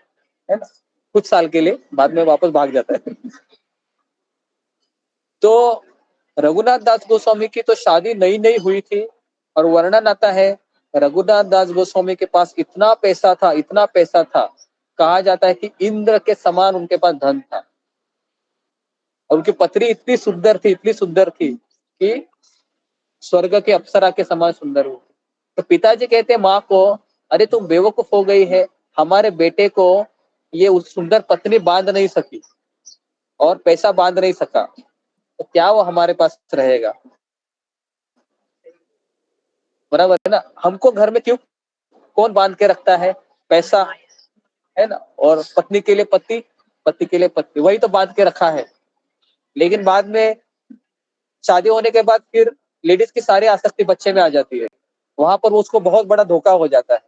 Speaker 2: ना, कुछ साल के लिए, बाद में वापस भाग जाता है। तो रघुनाथ दास गोस्वामी की तो शादी नई नई हुई थी, और वर्णन आता है रघुनाथ दास गोस्वामी के पास इतना पैसा था, इतना पैसा था, कहा जाता है कि इंद्र के समान उनके पास धन था, और उनकी पत्नी इतनी सुंदर थी, इतनी सुंदर थी कि स्वर्ग के अप्सरा के समान सुंदर हुई। तो पिताजी कहते माँ को, अरे तुम बेवकूफ हो गई है, हमारे बेटे को ये उस सुंदर पत्नी बांध नहीं सकी और पैसा बांध नहीं सका, तो क्या वो हमारे पास रहेगा? बराबर है ना। हमको घर में क्यों कौन बांध के रखता है? पैसा, है ना। और पत्नी के लिए पति, पति के लिए पत्नी, वही तो बांध के रखा है। लेकिन बाद में शादी होने के बाद फिर लेडीज की सारी आसक्ति बच्चे में आ जाती है, वहां पर उसको बहुत बड़ा धोखा हो जाता है।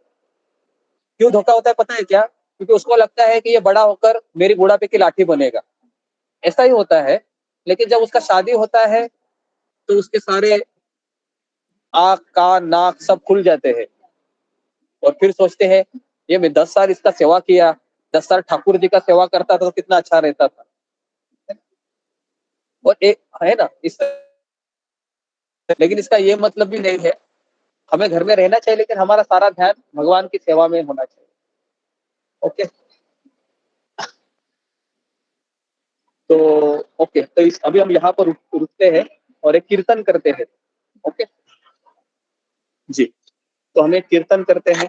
Speaker 2: क्यों धोखा होता है पता है क्या? क्योंकि उसको लगता है कि ये बड़ा होकर मेरी बुढ़ापे की लाठी बनेगा, ऐसा ही होता है। लेकिन जब उसका शादी होता है तो उसके सारे आँख, कान, नाक सब खुल जाते हैं, और फिर सोचते हैं ये मैं 10 साल इसका सेवा किया, 10 साल ठाकुर जी का सेवा करता था तो कितना अच्छा रहता था। और एक है ना इस, लेकिन इसका ये मतलब भी नहीं है, हमें घर में रहना चाहिए, लेकिन हमारा सारा ध्यान भगवान की सेवा में होना चाहिए। ओके, तो ओके, तो अभी हम यहाँ पर रुकते हैं और एक कीर्तन करते हैं। ओके जी, तो हम एक कीर्तन करते हैं।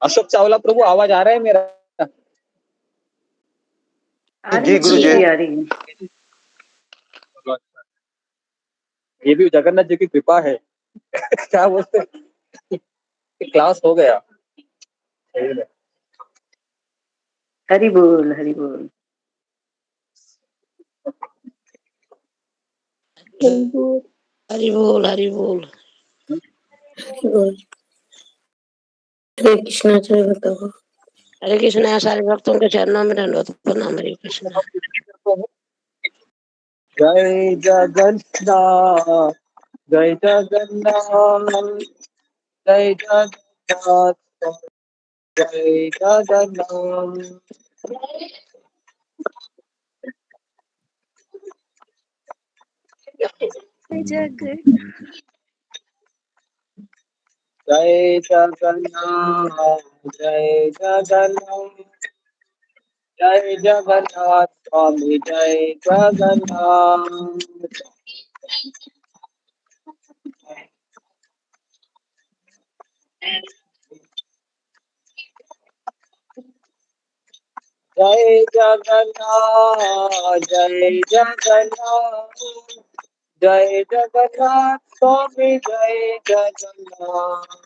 Speaker 2: अशोक चावला प्रभु, आवाज आ रहा है मेरा?
Speaker 5: आ रही
Speaker 1: जी गुरु जी।
Speaker 5: आ रही है।
Speaker 2: ये भी जगन्नाथ जी की कृपा है। क्या बोलते हैं? क्लास हो गया। सही है।
Speaker 5: हरि बोल, हरि बोल।
Speaker 3: हरि बोल, हरि बोल, हरि बोल।
Speaker 6: हरे कृष्णा जय बताओ।
Speaker 7: हरे कृष्णा। सारे भक्तों के चरणों में दंडवत प्रणाम। हरे कृष्णा।
Speaker 2: जय जगन्नाथ जय जगन्नाथ जय जगन्नाथ जय जगन्नाथ।
Speaker 3: जग
Speaker 2: जय जगन्नाथ जय जगन्नाथ जय जगन्नाथ स्वामी जय जगन्नाथ। जय जगन्नाथ जय जगन्नाथ जय जगन्नाथ स्वामी जय जगन्नाथ।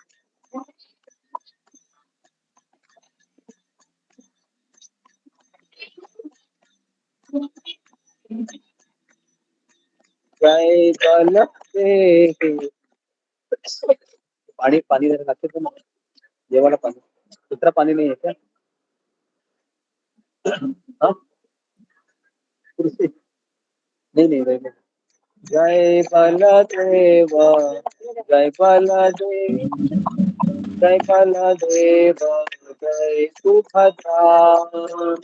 Speaker 2: जय बलदेव। पानी पानी देने लगते थे ना, ये वाला पानी, दूसरा पानी नहीं है क्या? हाँ तुलसी नहीं नहीं नहीं। जय बलदेव जय बलदेव जय बलदेव जय सुभद्रा।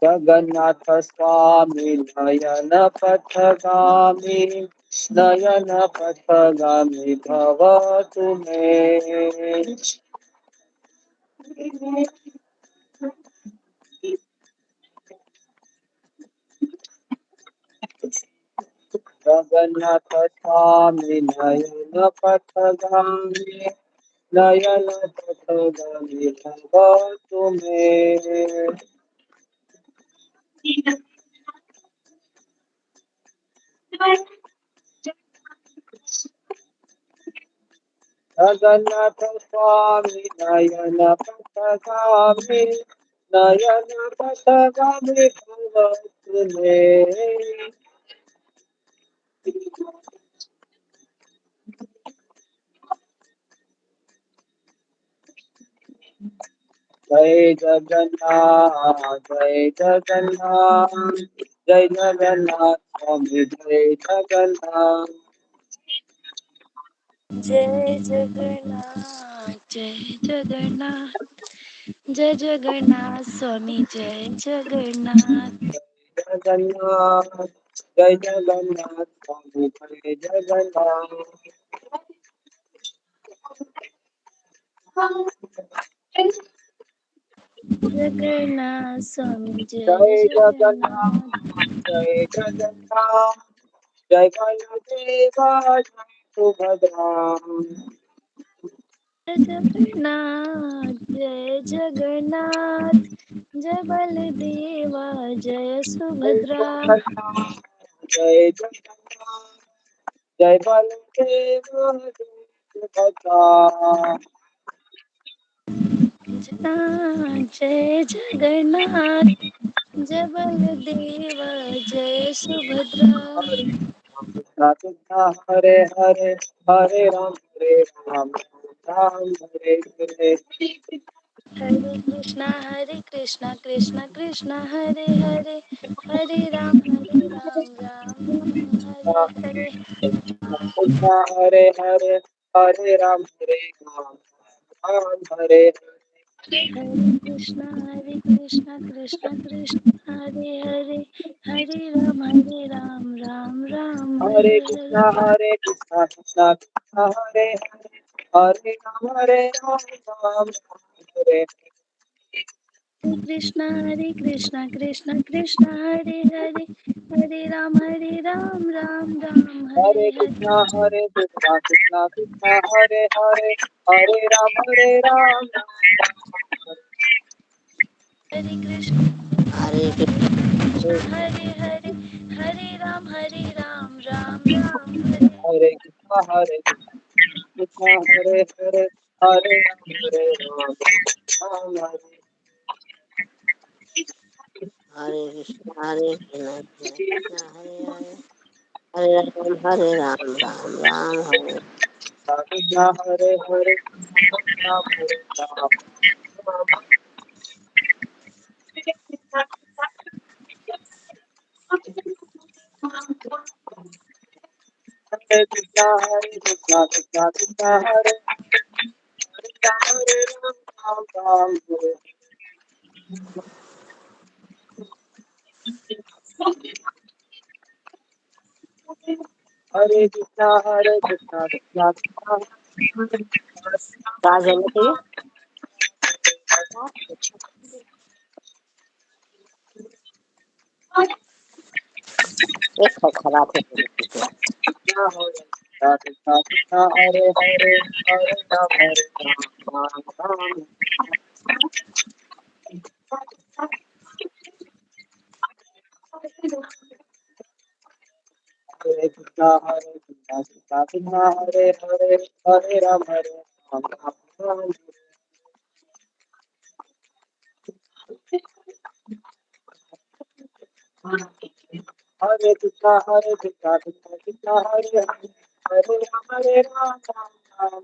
Speaker 2: जगन्नाथ स्वामी नयन पथगामी नयन पथगामी भव तुम्हें। जगन्नाथ स्वामी नयन पथगामी नयन पथगामी भव तुम्हें। जगन्नाथ स्वामी नयन पथगामी नयन पथगामी भव तुम्हें। जय जगन्नाथ जय जगन्नाथ जय जगन्नाथ स्वामी जय जगन्नाथ।
Speaker 3: जय जगन्नाथ जय जगन्नाथ जय जगन्नाथ स्वामी जय जगन्नाथ।
Speaker 2: जगन्नाथ जय जगन्नाथ स्वामी जय जगन्नाथ।
Speaker 3: जगन्नाथ स्वामी जय
Speaker 2: जय
Speaker 3: जगन्नाथ।
Speaker 2: जगन्नाथ जय जगन्नाथ जय बलदेव जय सुभद्रा।
Speaker 3: जय जगन्नाथ जय जगन्नाथ जय बलदेवा जय सुभद्रा।
Speaker 2: जय जगन्नाथ जय बलदेव जय सुभद्रा।
Speaker 3: जय जगन्नाथ जय बलदेवा जय सुभद्रा।
Speaker 2: कृष्णा कृष्णा हरे हरे हरे राम राम हरे हरे।
Speaker 3: हरे कृष्णा कृष्णा कृष्णा हरे हरे हरे राम राम राम हरे हरे।
Speaker 2: कृष्णा हरे हरे हरे राम राम हरे
Speaker 3: हरे कृष्णा कृष्णा कृष्णा हरे हरे हरे राम राम
Speaker 2: हरे
Speaker 3: हरे
Speaker 2: कृष्णा
Speaker 3: हरे।
Speaker 2: कृष्णा कृष्णा हरे हरे राम हरे।
Speaker 3: हरे कृष्णा कृष्णा हरे हरे हरे राम राम हरे
Speaker 2: हरे
Speaker 3: हरे।
Speaker 2: कृष्णा कृष्णा कृष्णा हरे हरे राम
Speaker 3: हरे कृष्ण
Speaker 7: हरे कृष्णा।
Speaker 3: हरे हरे हरे राम राम हरे।
Speaker 2: हरे कृष्णा हरे हरे राम हरे
Speaker 7: हरे कृष्ण कृष्ण हरे हरे, हरे राम राम राम हरे।
Speaker 2: कृष्ण हरे हरे राम हरे राम हरे कृष्ण कृष्ण कृष्ण हरे हरे राम राम हरे हरे कृष्ण कृष्ण कृष्ण
Speaker 7: राज होना चाहिए। एक खराब है तो ठीक है।
Speaker 2: कृष्ण कृष्ण हरे हरे हरे राम राम हरे कृष्ण कृष्ण हरे हरे राम राम हरे कृष्ण कृष्ण कृष्ण हरे हरे राम राम हरे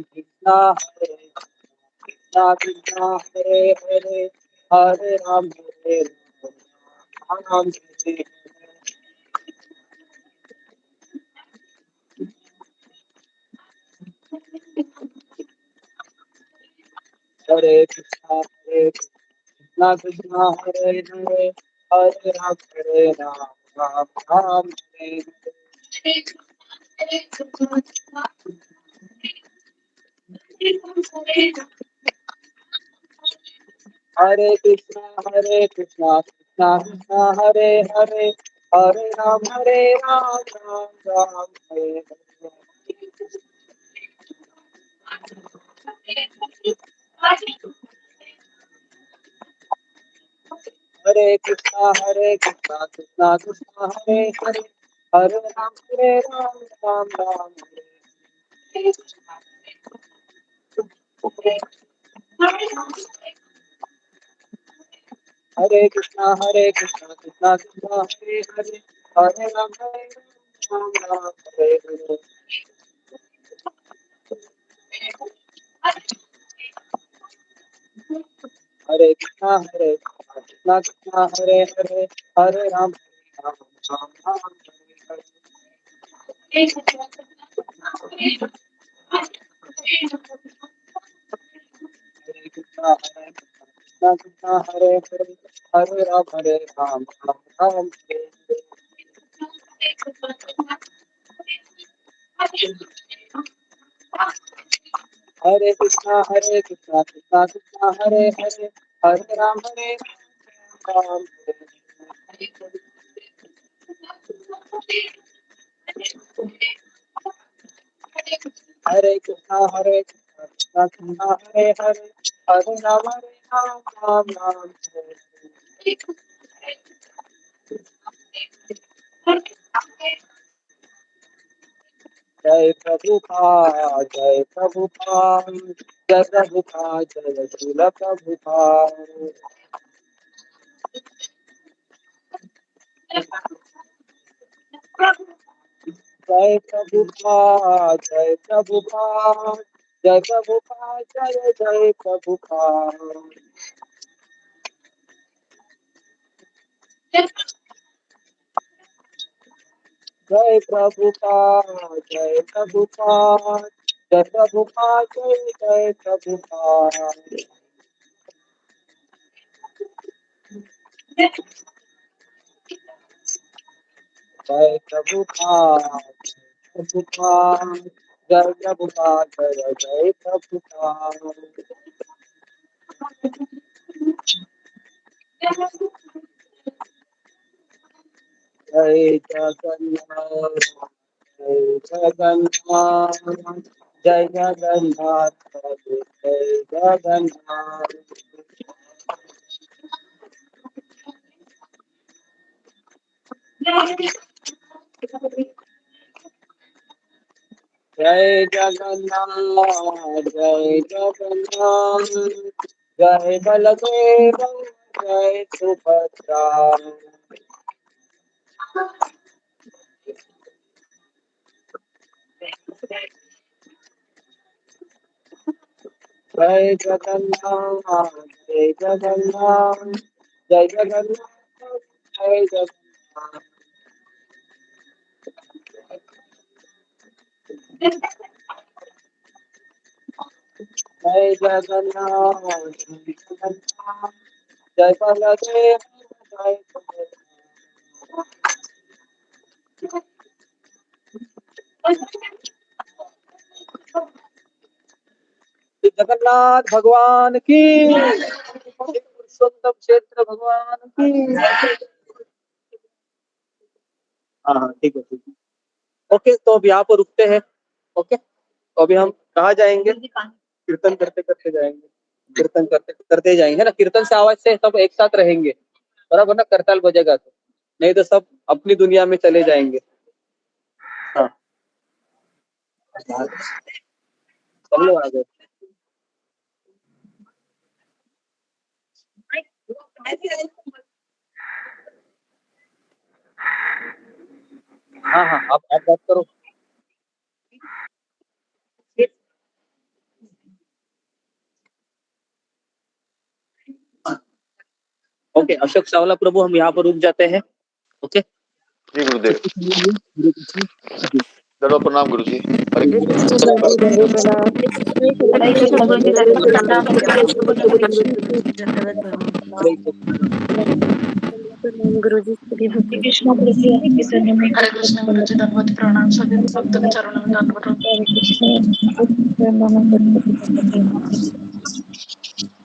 Speaker 2: कृष्ण कृष्ण कृष्ण हरे राम हरे कृष्ण कृष्ण हरे राम राम हरे कृष्ण कृष्ण हरे राम राम हरे कृष्ण कृष्ण कृष्ण हरे राम राम राम हरे हरे कृष्ण कृष्ण कृष्ण हरे राम राम हरे कृष्ण कृष्ण कृष्ण हरे राम हरे हरे हरे कृष्ण कृष्ण कृष्ण हरे राम राम हरे हरे कृष्ण कृष्ण कृष्ण हरे राम राम हरे कृष्ण कृष्ण कृष्ण हरे राम हरे कृष्ण कृष्ण कृष्ण हरे राम जय प्रभुपाद जय प्रभुपाद जय प्रभुपाद जय श्रील प्रभुपाद जय प्रभुपाद जय प्रभुपाद जय प्रभुपाद जय प्रभुपाद जय प्रभुपाद जय प्रभुपाद जय प्रभुपाद जय प्रभुपाद जय प्रभुपाद प्रभुपाद जय प्रभुपाद जय प्रभुपाद जय जगन्नाथ जय जगन्नाथ जय जगन्नाथ जगन्नाथ। जय जगन्नाथ जय जगन्नाथ, जय बलदेव जय सुभद्रा। जय जगन्नाथ जय जगन्नाथ, जय जगन्नाथ जय जगन्नाथ। जय जगन्नाथ जय जगन्नाथ, जय बलदेव जय सुभद्रा। जगन्नाथ भगवान की, पुरुषोत्तम क्षेत्र भगवान की। हाँ ठीक है ठीक है। ओके, तो अब यहाँ पर रुकते हैं। ओके, तो अभी हम कहाँ जाएंगे? कीर्तन करते करते जाएंगे, कीर्तन करते करते जाएंगे ना। कीर्तन से आवाज से सब एक साथ रहेंगे, बराबर ना? करताल बजेगा तो, नहीं तो सब अपनी दुनिया में चले जाएंगे। हाँ, सब लोग आ गए। हाँ हाँ, आप बात करो। ओके, अशोक चावला प्रभु, हम यहाँ पर रुक जाते हैं। ओके
Speaker 1: जी गुरुदेव,
Speaker 2: हरे कृष्ण।
Speaker 1: दंडवत प्रणाम गुरु जी। हरे कृष्ण।
Speaker 3: हरे कृष्ण गुरुजी दंडवत प्रणाम।
Speaker 2: हरे कृष्ण।
Speaker 3: गुरुजी सभी भक्तों को
Speaker 6: कृष्ण गुरुजी आपके चरणों में हरे कृष्ण गुरुजी दंडवत प्रणाम, सभी भक्तों के चरणों में दंडवत
Speaker 3: हरे कृष्ण नमः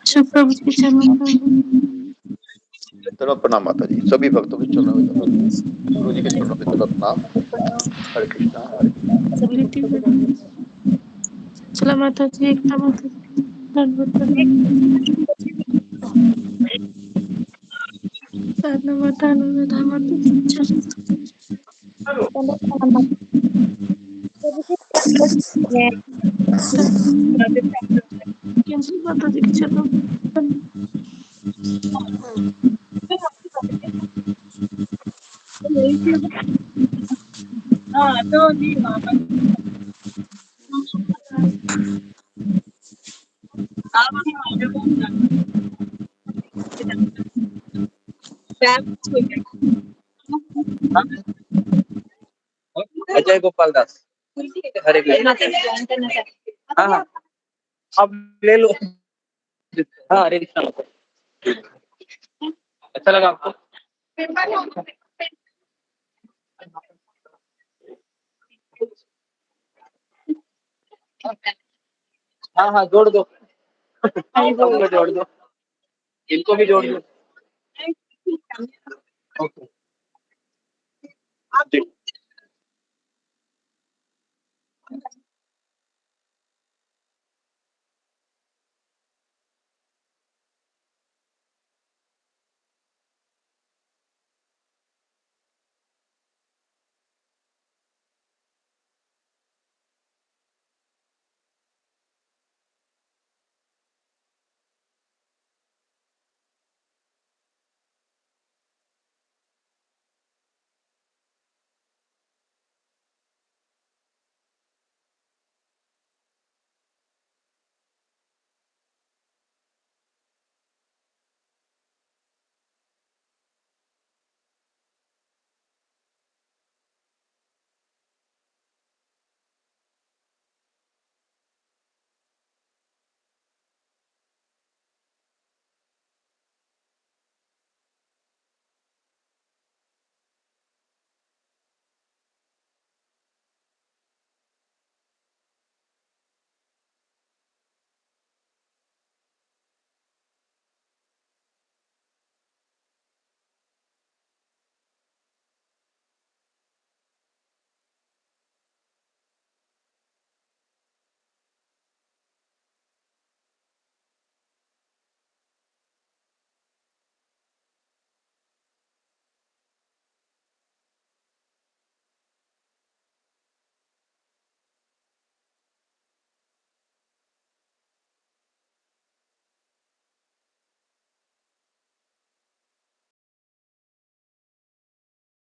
Speaker 6: शिव प्रभु के चरणों में दंडवत।
Speaker 1: दंडवत प्रणाम माता जी, सभी भक्तों के चरणों में दंडवत, गुरु जी के चरणों में दंडवत प्रणाम। हरे कृष्णा हरे कृष्णा।
Speaker 3: सभी भक्तों को दंडवत।
Speaker 6: चला माता जी, एकता माता जी दंडवत प्रणाम। साधना माता, अनुराधा माता जी कैंसिल माता जी के चरणों में दंडवत।
Speaker 2: अजय गोपाल दास। हरे कृष्ण। हाँ हाँ, अब ले लो। हाँ हरे कृष्ण। अच्छा लगा आपको? हाँ हाँ, जोड़ दो, सबको जोड़ दो, इनको भी जोड़ दो। ओके जी।